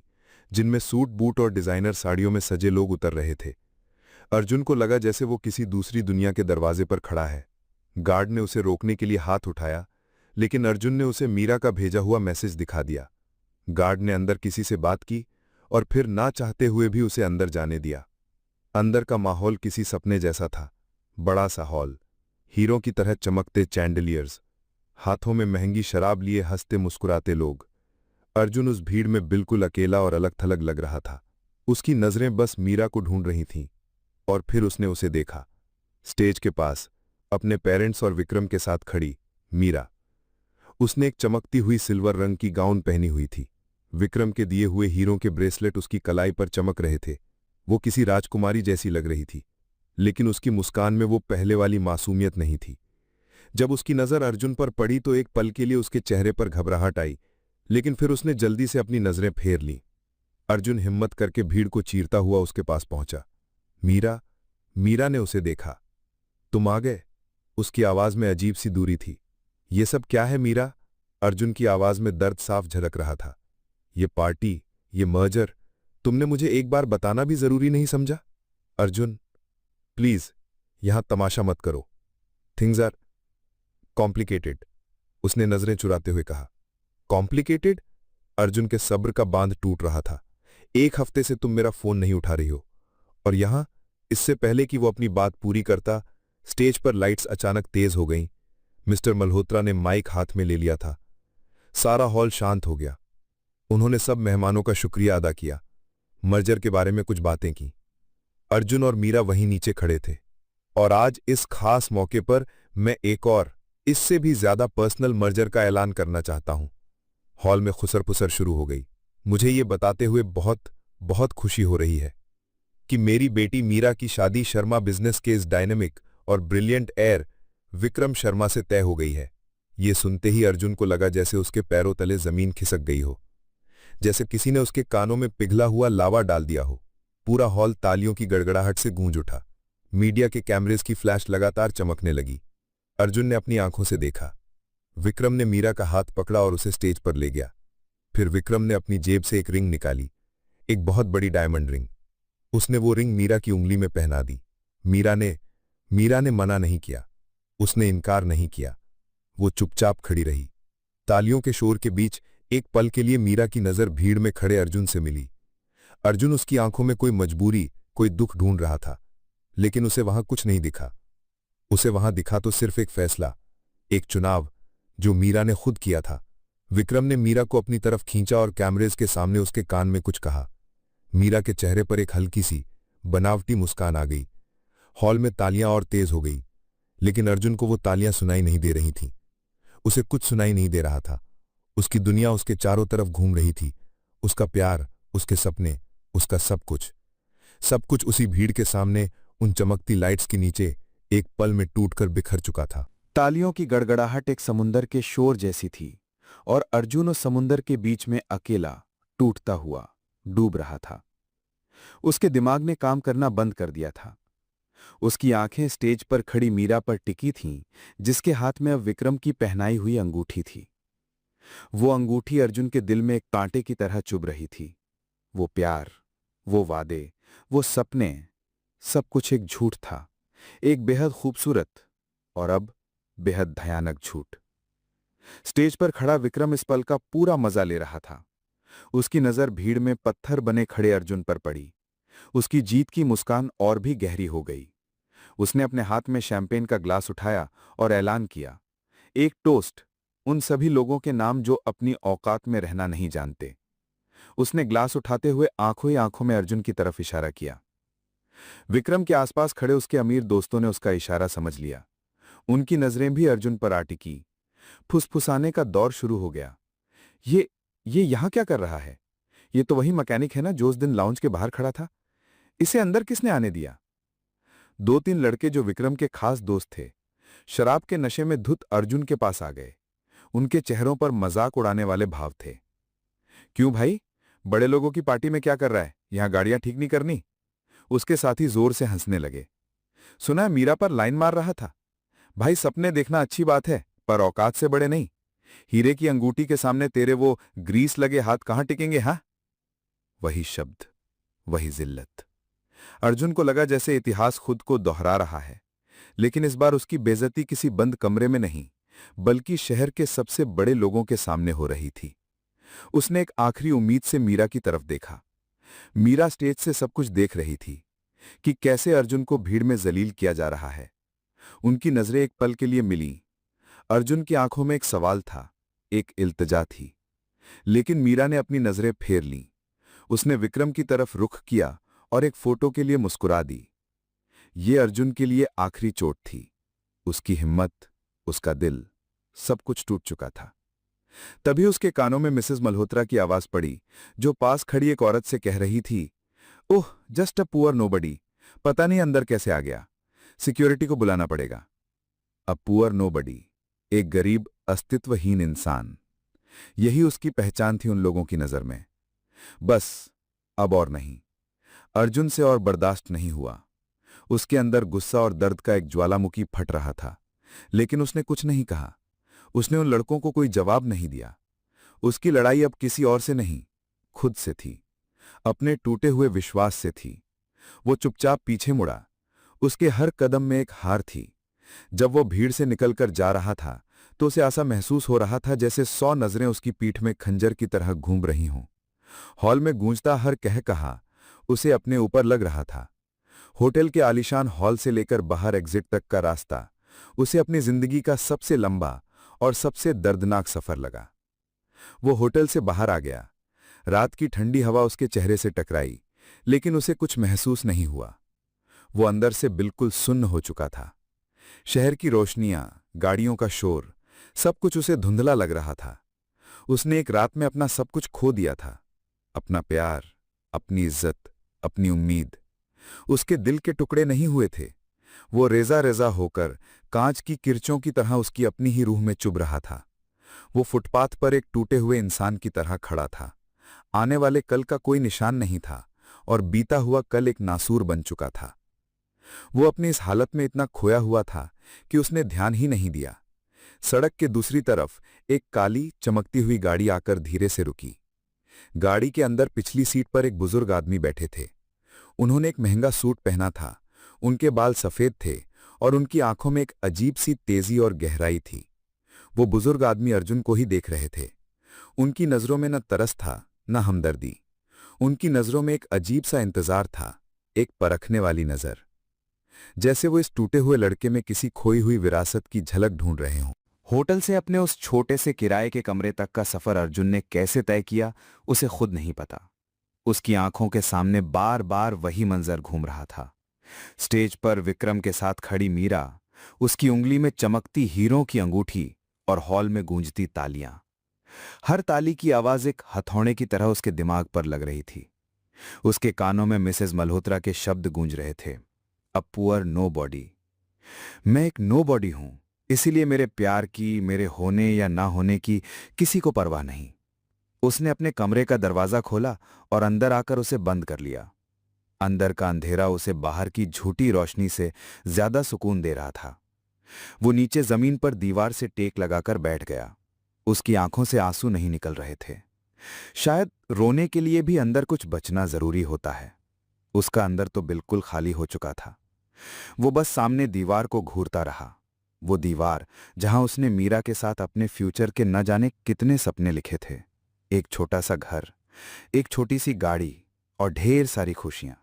जिनमें सूट बूट और डिजाइनर साड़ियों में सजे लोग उतर रहे थे। अर्जुन को लगा जैसे वो किसी दूसरी दुनिया के दरवाजे पर खड़ा है। गार्ड ने उसे रोकने के लिए हाथ उठाया, लेकिन अर्जुन ने उसे मीरा का भेजा हुआ मैसेज दिखा दिया। गार्ड ने अंदर किसी से बात की और फिर ना चाहते हुए भी उसे अंदर जाने दिया। अंदर का माहौल किसी सपने जैसा था। बड़ा सा हॉल, हीरों की तरह चमकते चैंडलियर्स, हाथों में महंगी शराब लिए हंसते मुस्कुराते लोग। अर्जुन उस भीड़ में बिल्कुल अकेला और अलग थलग लग रहा था। उसकी नजरें बस मीरा को ढूंढ रही थीं। और फिर उसने उसे देखा, स्टेज के पास अपने पेरेंट्स और विक्रम के साथ खड़ी मीरा। उसने एक चमकती हुई सिल्वर रंग की गाउन पहनी हुई थी। विक्रम के दिए हुए हीरों के ब्रेसलेट उसकी कलाई पर चमक रहे थे। वो किसी राजकुमारी जैसी लग रही थी, लेकिन उसकी मुस्कान में वो पहले वाली मासूमियत नहीं थी। जब उसकी नजर अर्जुन पर पड़ी तो एक पल के लिए उसके चेहरे पर घबराहट आई, लेकिन फिर उसने जल्दी से अपनी नजरें फेर लीं। अर्जुन हिम्मत करके भीड़ को चीरता हुआ उसके पास पहुंचा। मीरा, मीरा ने उसे देखा। तुम आ गए? उसकी आवाज में अजीब सी दूरी थी। ये सब क्या है मीरा? अर्जुन की आवाज में दर्द साफ झलक रहा था। ये पार्टी, ये मर्जर, तुमने मुझे एक बार बताना भी जरूरी नहीं समझा? अर्जुन, प्लीज यहां तमाशा मत करो। थिंग्स आर कॉम्प्लिकेटेड, उसने नजरें चुराते हुए कहा। कॉम्प्लिकेटेड? अर्जुन के सब्र का बांध टूट रहा था। 1 हफ्ते से तुम मेरा फोन नहीं उठा रही हो, और यहां इससे पहले कि वो अपनी बात पूरी करता, स्टेज पर लाइट्स अचानक तेज हो गईं। मिस्टर मल्होत्रा ने माइक हाथ में ले लिया था। सारा हॉल शांत हो गया। उन्होंने सब मेहमानों का शुक्रिया अदा किया, मर्जर के बारे में कुछ बातें की। अर्जुन और मीरा वहीं नीचे खड़े थे। और आज इस खास मौके पर मैं एक और, इससे भी ज्यादा पर्सनल मर्जर का ऐलान करना चाहता हूं। हॉल में खुसर-पुसर शुरू हो गई। मुझे ये बताते हुए बहुत बहुत खुशी हो रही है कि मेरी बेटी मीरा की शादी शर्मा बिजनेस के इस डायनेमिक और ब्रिलियंट एयर विक्रम शर्मा से तय हो गई है। ये सुनते ही अर्जुन को लगा जैसे उसके पैरों तले जमीन खिसक गई हो, जैसे किसी ने उसके कानों में पिघला हुआ लावा डाल दिया हो। पूरा हॉल तालियों की गड़गड़ाहट से गूंज उठा। मीडिया के कैमरेज की फ्लैश लगातार चमकने लगी। अर्जुन ने अपनी आंखों से देखा। विक्रम ने मीरा का हाथ पकड़ा और उसे स्टेज पर ले गया। फिर विक्रम ने अपनी जेब से एक रिंग निकाली, एक बहुत बड़ी डायमंड रिंग। उसने वो रिंग मीरा की उंगली में पहना दी। मीरा ने मना नहीं किया, उसने इनकार नहीं किया। वो चुपचाप खड़ी रही। तालियों के शोर के बीच एक पल के लिए मीरा की नजर भीड़ में खड़े अर्जुन से मिली। अर्जुन उसकी आंखों में कोई मजबूरी, कोई दुख ढूंढ रहा था, लेकिन उसे वहां कुछ नहीं दिखा। उसे वहां दिखा तो सिर्फ एक फैसला, एक चुनाव जो मीरा ने खुद किया था। विक्रम ने मीरा को अपनी तरफ खींचा और कैमरेज के सामने उसके कान में कुछ कहा। मीरा के चेहरे पर एक हल्की सी बनावटी मुस्कान आ गई। हॉल में तालियां और तेज हो गई, लेकिन अर्जुन को वो तालियां सुनाई नहीं दे रही थीं। उसे कुछ सुनाई नहीं दे रहा था। उसकी दुनिया उसके चारों तरफ घूम रही थी। उसका प्यार, उसके सपने, उसका सब कुछ उसी भीड़ के सामने, उन चमकती लाइट्स के नीचे एक पल में टूटकर बिखर चुका था। तालियों की गड़गड़ाहट एक समुंदर के शोर जैसी थी, और अर्जुन उस समुंदर के बीच में अकेला, टूटता हुआ, डूब रहा था। उसके दिमाग ने काम करना बंद कर दिया था। उसकी आंखें स्टेज पर खड़ी मीरा पर टिकी थीं, जिसके हाथ में अब विक्रम की पहनाई हुई अंगूठी थी। वो अंगूठी अर्जुन के दिल में एक कांटे की तरह चुभ रही थी। वो प्यार, वो वादे, वो सपने, सब कुछ एक झूठ था, एक बेहद खूबसूरत और अब बेहद भयानक झूठ। स्टेज पर खड़ा विक्रम इस पल का पूरा मजा ले रहा था। उसकी नजर भीड़ में पत्थर बने खड़े अर्जुन पर पड़ी। उसकी जीत की मुस्कान और भी गहरी हो गई। उसने अपने हाथ में शैंपेन का ग्लास उठाया और ऐलान किया, एक टोस्ट उन सभी लोगों के नाम जो अपनी औकात में रहना नहीं जानते। उसने ग्लास उठाते हुए आंखों ही आंखों में अर्जुन की तरफ इशारा किया। विक्रम के आसपास खड़े उसके अमीर दोस्तों ने उसका इशारा समझ लिया। उनकी नजरें भी अर्जुन पर आ टिकी। फुसफुसाने का दौर शुरू हो गया। ये यहां क्या कर रहा है? ये तो वही मैकेनिक है ना जो उस दिन लाउंज के बाहर खड़ा था। इसे अंदर किसने आने दिया? 2-3 लड़के जो विक्रम के खास दोस्त थे, शराब के नशे में धुत अर्जुन के पास आ गए। उनके चेहरों पर मजाक उड़ाने वाले भाव थे। क्यों भाई, बड़े लोगों की पार्टी में क्या कर रहा है? यहां गाड़ियां ठीक नहीं करनी? उसके साथी जोर से हंसने लगे। सुना है मीरा पर लाइन मार रहा था। भाई, सपने देखना अच्छी बात है, पर औकात से बड़े नहीं। हीरे की अंगूठी के सामने तेरे वो ग्रीस लगे हाथ कहां टिकेंगे? हाँ, वही शब्द, वही जिल्लत। अर्जुन को लगा जैसे इतिहास खुद को दोहरा रहा है, लेकिन इस बार उसकी बेइज्जती किसी बंद कमरे में नहीं, बल्कि शहर के सबसे बड़े लोगों के सामने हो रही थी। उसने एक आखिरी उम्मीद से मीरा की तरफ देखा। मीरा स्टेज से सब कुछ देख रही थी कि कैसे अर्जुन को भीड़ में जलील किया जा रहा है। उनकी नजरें एक पल के लिए मिलीं। अर्जुन की आंखों में एक सवाल था, एक इल्तिजा थी। लेकिन मीरा ने अपनी नजरें फेर लीं। उसने विक्रम की तरफ रुख किया और एक फोटो के लिए मुस्कुरा दी। ये अर्जुन के लिए आखिरी चोट थी। उसकी हिम्मत, उसका दिल, सब कुछ टूट चुका था। तभी उसके कानों में मिसेस मल्होत्रा की आवाज पड़ी, जो पास खड़ी एक औरत से कह रही थी, ओह, जस्ट अ पुअर नोबडी। पता नहीं अंदर कैसे आ गया। सिक्योरिटी को बुलाना पड़ेगा। अ पुअर नोबडी, एक गरीब अस्तित्वहीन इंसान। यही उसकी पहचान थी उन लोगों की नजर में। बस, अब और नहीं। अर्जुन से और बर्दाश्त नहीं हुआ। उसके अंदर गुस्सा और दर्द का एक ज्वालामुखी फट रहा था, लेकिन उसने कुछ नहीं कहा। उसने उन लड़कों को कोई जवाब नहीं दिया। उसकी लड़ाई अब किसी और से नहीं, खुद से थी, अपने टूटे हुए विश्वास से थी। वो चुपचाप पीछे मुड़ा। उसके हर कदम में एक हार थी। जब वो भीड़ से निकलकर जा रहा था, तो उसे ऐसा महसूस हो रहा था जैसे 100 नजरें उसकी पीठ में खंजर की तरह घूम रही हों। हॉल में गूंजता हर कह कहा उसे अपने ऊपर लग रहा था। होटल के आलीशान हॉल से लेकर बाहर एग्जिट तक का रास्ता उसे अपनी जिंदगी का सबसे लंबा और सबसे दर्दनाक सफर लगा। वो होटल से बाहर आ गया। रात की ठंडी हवा उसके चेहरे से टकराई, लेकिन उसे कुछ महसूस नहीं हुआ। वो अंदर से बिल्कुल सुन्न हो चुका था। शहर की रोशनियां, गाड़ियों का शोर, सब कुछ उसे धुंधला लग रहा था। उसने एक रात में अपना सब कुछ खो दिया था। अपना प्यार, अपनी इज्जत, अपनी उम्मीद। उसके दिल के टुकड़े नहीं हुए थे। वो रेजा रेजा होकर कांच की किरचों की तरह उसकी अपनी ही रूह में चुभ रहा था। वो फुटपाथ पर एक टूटे हुए इंसान की तरह खड़ा था। आने वाले कल का कोई निशान नहीं था और बीता हुआ कल एक नासूर बन चुका था। वो अपनी इस हालत में इतना खोया हुआ था कि उसने ध्यान ही नहीं दिया। सड़क के दूसरी तरफ एक काली चमकती हुई गाड़ी आकर धीरे से रुकी। गाड़ी के अंदर पिछली सीट पर एक बुजुर्ग आदमी बैठे थे। उन्होंने एक महंगा सूट पहना था। उनके बाल सफेद थे और उनकी आंखों में एक अजीब सी तेजी और गहराई थी। वो बुजुर्ग आदमी अर्जुन को ही देख रहे थे। उनकी नजरों में न तरस था, न हमदर्दी। उनकी नजरों में एक अजीब सा इंतजार था, एक परखने वाली नजर। जैसे वो इस टूटे हुए लड़के में किसी खोई हुई विरासत की झलक ढूंढ रहे हों। होटल से अपने उस छोटे से किराए के कमरे तक का सफर अर्जुन ने कैसे तय किया, उसे खुद नहीं पता। उसकी आंखों के सामने बार बार वही मंजर घूम रहा था। स्टेज पर विक्रम के साथ खड़ी मीरा, उसकी उंगली में चमकती हीरों की अंगूठी और हॉल में गूंजती तालियां। हर ताली की आवाज एक हथौड़े की तरह उसके दिमाग पर लग रही थी। उसके कानों में मिसेस मल्होत्रा के शब्द गूंज रहे थे, अ पुअर नो बॉडी। मैं एक नो बॉडी हूं, इसीलिए मेरे प्यार की, मेरे होने या ना होने की किसी को परवाह नहीं। उसने अपने कमरे का दरवाजा खोला और अंदर आकर उसे बंद कर लिया। अंदर का अंधेरा उसे बाहर की झूठी रोशनी से ज्यादा सुकून दे रहा था। वो नीचे जमीन पर दीवार से टेक लगाकर बैठ गया। उसकी आंखों से आंसू नहीं निकल रहे थे। शायद रोने के लिए भी अंदर कुछ बचना जरूरी होता है। उसका अंदर तो बिल्कुल खाली हो चुका था। वो बस सामने दीवार को घूरता रहा। वो दीवार जहां उसने मीरा के साथ अपने फ्यूचर के न जाने कितने सपने लिखे थे। एक छोटा सा घर, एक छोटी सी गाड़ी और ढेर सारी खुशियां।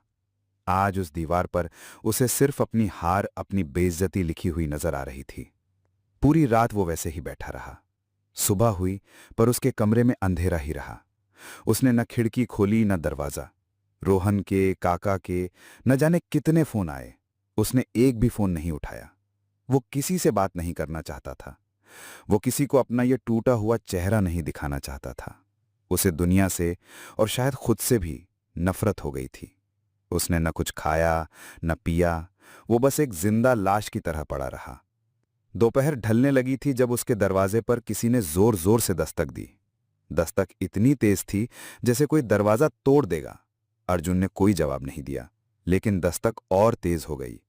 आज उस दीवार पर उसे सिर्फ अपनी हार, अपनी बेइज्जती लिखी हुई नजर आ रही थी। पूरी रात वो वैसे ही बैठा रहा। सुबह हुई, पर उसके कमरे में अंधेरा ही रहा। उसने न खिड़की खोली न दरवाजा। रोहन के, काका के, न जाने कितने फोन आए। उसने एक भी फोन नहीं उठाया। वो किसी से बात नहीं करना चाहता था। वो किसी को अपना ये टूटा हुआ चेहरा नहीं दिखाना चाहता था। उसे दुनिया से और शायद खुद से भी नफरत हो गई थी। उसने न कुछ खाया न पिया, वो बस एक जिंदा लाश की तरह पड़ा रहा। दोपहर ढलने लगी थी जब उसके दरवाजे पर किसी ने जोर जोर से दस्तक दी। दस्तक इतनी तेज थी जैसे कोई दरवाजा तोड़ देगा। अर्जुन ने कोई जवाब नहीं दिया, लेकिन दस्तक और तेज हो गई।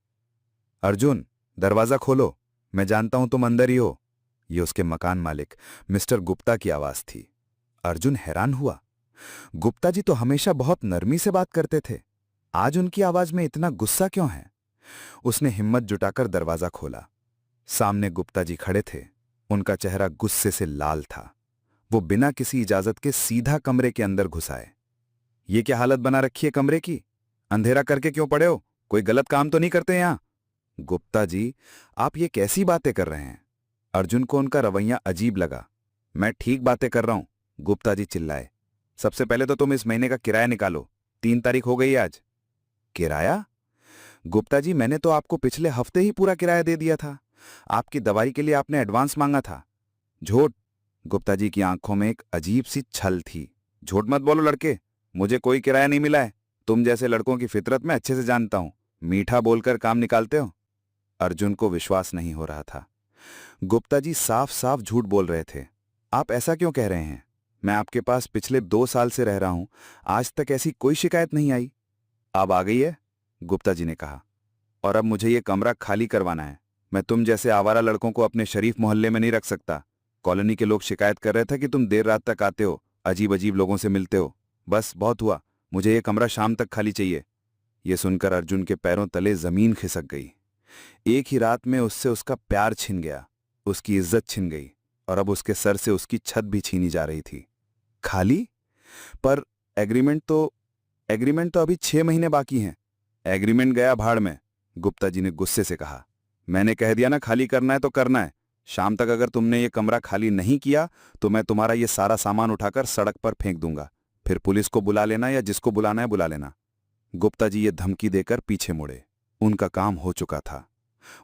अर्जुन, दरवाजा खोलो, मैं जानता हूं तुम अंदर ही हो। ये उसके मकान मालिक मिस्टर गुप्ता की आवाज थी। अर्जुन हैरान हुआ। गुप्ता जी तो हमेशा बहुत नरमी से बात करते थे, आज उनकी आवाज में इतना गुस्सा क्यों है? उसने हिम्मत जुटाकर दरवाजा खोला। सामने गुप्ता जी खड़े थे। उनका चेहरा गुस्से से लाल था। वो बिना किसी इजाजत के सीधा कमरे के अंदर घुस आए। ये क्या हालत बना रखी है कमरे की? अंधेरा करके क्यों पड़े हो? कोई गलत काम तो नहीं करते यहां? गुप्ता जी, आप ये कैसी बातें कर रहे हैं? अर्जुन को उनका रवैया अजीब लगा। मैं ठीक बातें कर रहा हूं, गुप्ता जी चिल्लाए। सबसे पहले तो तुम इस महीने का किराया निकालो। 3 तारीख हो गई आज। किराया? गुप्ता जी, मैंने तो आपको पिछले हफ्ते ही पूरा किराया दे दिया था। आपकी दवाई के लिए आपने एडवांस मांगा था। झूठ! गुप्ता जी की आंखों में एक अजीब सी छल थी। झूठ मत बोलो लड़के, मुझे कोई किराया नहीं मिला है। तुम जैसे लड़कों की फितरत मैं अच्छे से जानता हूं। मीठा बोलकर काम निकालते हो। अर्जुन को विश्वास नहीं हो रहा था। गुप्ता जी साफ साफ झूठ बोल रहे थे। आप ऐसा क्यों कह रहे हैं? मैं आपके पास पिछले 2 साल से रह रहा हूं, आज तक ऐसी कोई शिकायत नहीं आई। अब आ गई है, गुप्ता जी ने कहा। और अब मुझे ये कमरा खाली करवाना है। मैं तुम जैसे आवारा लड़कों को अपने शरीफ मोहल्ले में नहीं रख सकता। कॉलोनी के लोग शिकायत कर रहे थे कि तुम देर रात तक आते हो, अजीब अजीब लोगों से मिलते हो। बस बहुत हुआ, मुझे ये कमरा शाम तक खाली चाहिए। ये सुनकर अर्जुन के पैरों तले जमीन खिसक गई। एक ही रात में उससे उसका प्यार छिन गया, उसकी इज्जत छिन गई, और अब उसके सर से उसकी छत भी छीनी जा रही थी। खाली? पर एग्रीमेंट तो अभी 6 महीने बाकी हैं। एग्रीमेंट गया भाड़ में, गुप्ता जी ने गुस्से से कहा। मैंने कह दिया ना, खाली करना है तो करना है। शाम तक अगर तुमने ये कमरा खाली नहीं किया तो मैं तुम्हारा ये सारा सामान उठाकर सड़क पर फेंक दूंगा। फिर पुलिस को बुला लेना या जिसको बुलाना है बुला लेना। गुप्ता जी ये धमकी देकर पीछे मुड़े। उनका काम हो चुका था।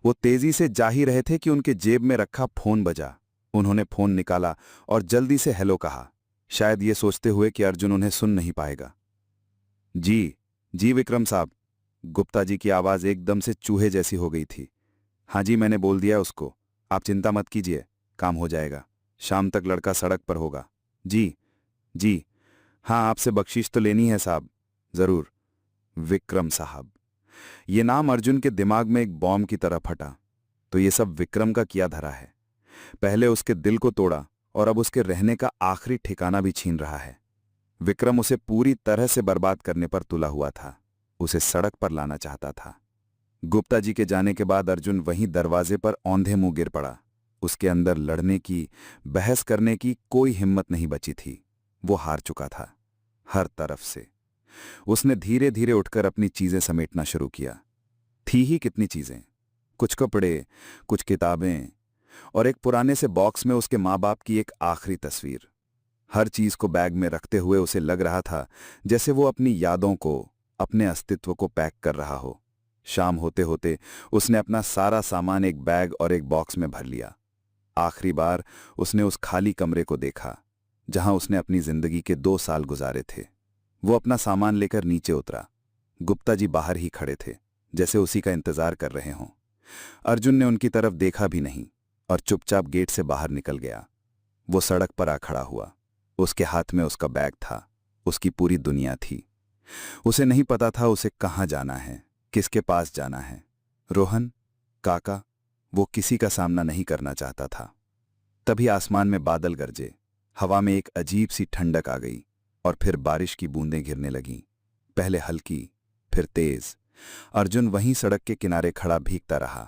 वो तेजी से जा ही रहे थे कि उनके जेब में रखा फोन बजा। उन्होंने फोन निकाला और जल्दी से हेलो कहा, शायद ये सोचते हुए कि अर्जुन उन्हें सुन नहीं पाएगा। जी विक्रम साहब। गुप्ता जी की आवाज एकदम से चूहे जैसी हो गई थी। हाँ जी, मैंने बोल दिया उसको। आप चिंता मत कीजिए, काम हो जाएगा। शाम तक लड़का सड़क पर होगा। जी हाँ, आपसे बख्शीश तो लेनी है साहब। जरूर। विक्रम साहब। ये नाम अर्जुन के दिमाग में एक बॉम्ब की तरह फटा। तो ये सब विक्रम का किया धरा है। पहले उसके दिल को तोड़ा और अब उसके रहने का आखिरी ठिकाना भी छीन रहा है। विक्रम उसे पूरी तरह से बर्बाद करने पर तुला हुआ था। उसे सड़क पर लाना चाहता था। गुप्ता जी के जाने के बाद अर्जुन वहीं दरवाजे पर औंधे मुंह गिर पड़ा। उसके अंदर लड़ने की, बहस करने की कोई हिम्मत नहीं बची थी। वो हार चुका था, हर तरफ से। उसने धीरे धीरे उठकर अपनी चीजें समेटना शुरू किया। थी ही कितनी चीजें, कुछ कपड़े, कुछ किताबें और एक पुराने से बॉक्स में उसके माँ बाप की एक आखिरी तस्वीर। हर चीज को बैग में रखते हुए उसे लग रहा था जैसे वो अपनी यादों को, अपने अस्तित्व को पैक कर रहा हो। शाम होते होते उसने अपना सारा सामान एक बैग और एक बॉक्स में भर लिया। आखिरी बार उसने उस खाली कमरे को देखा जहां उसने अपनी जिंदगी के 2 साल गुजारे थे। वो अपना सामान लेकर नीचे उतरा। गुप्ता जी बाहर ही खड़े थे, जैसे उसी का इंतजार कर रहे हों। अर्जुन ने उनकी तरफ देखा भी नहीं और चुपचाप गेट से बाहर निकल गया। वो सड़क पर आ खड़ा हुआ। उसके हाथ में उसका बैग था, उसकी पूरी दुनिया थी। उसे नहीं पता था उसे कहाँ जाना है, किसके पास जाना है। रोहन, काका, वो किसी का सामना नहीं करना चाहता था। तभी आसमान में बादल गरजे, हवा में एक अजीब सी ठंडक आ गई और फिर बारिश की बूंदें गिरने लगीं। पहले हल्की, फिर तेज। अर्जुन वहीं सड़क के किनारे खड़ा भीगता रहा।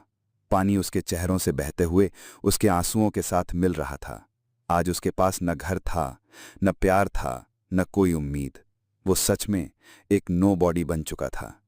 पानी उसके चेहरों से बहते हुए उसके आंसुओं के साथ मिल रहा था। आज उसके पास न घर था, न प्यार था, न कोई उम्मीद। वो सच में एक नो बॉडी बन चुका था।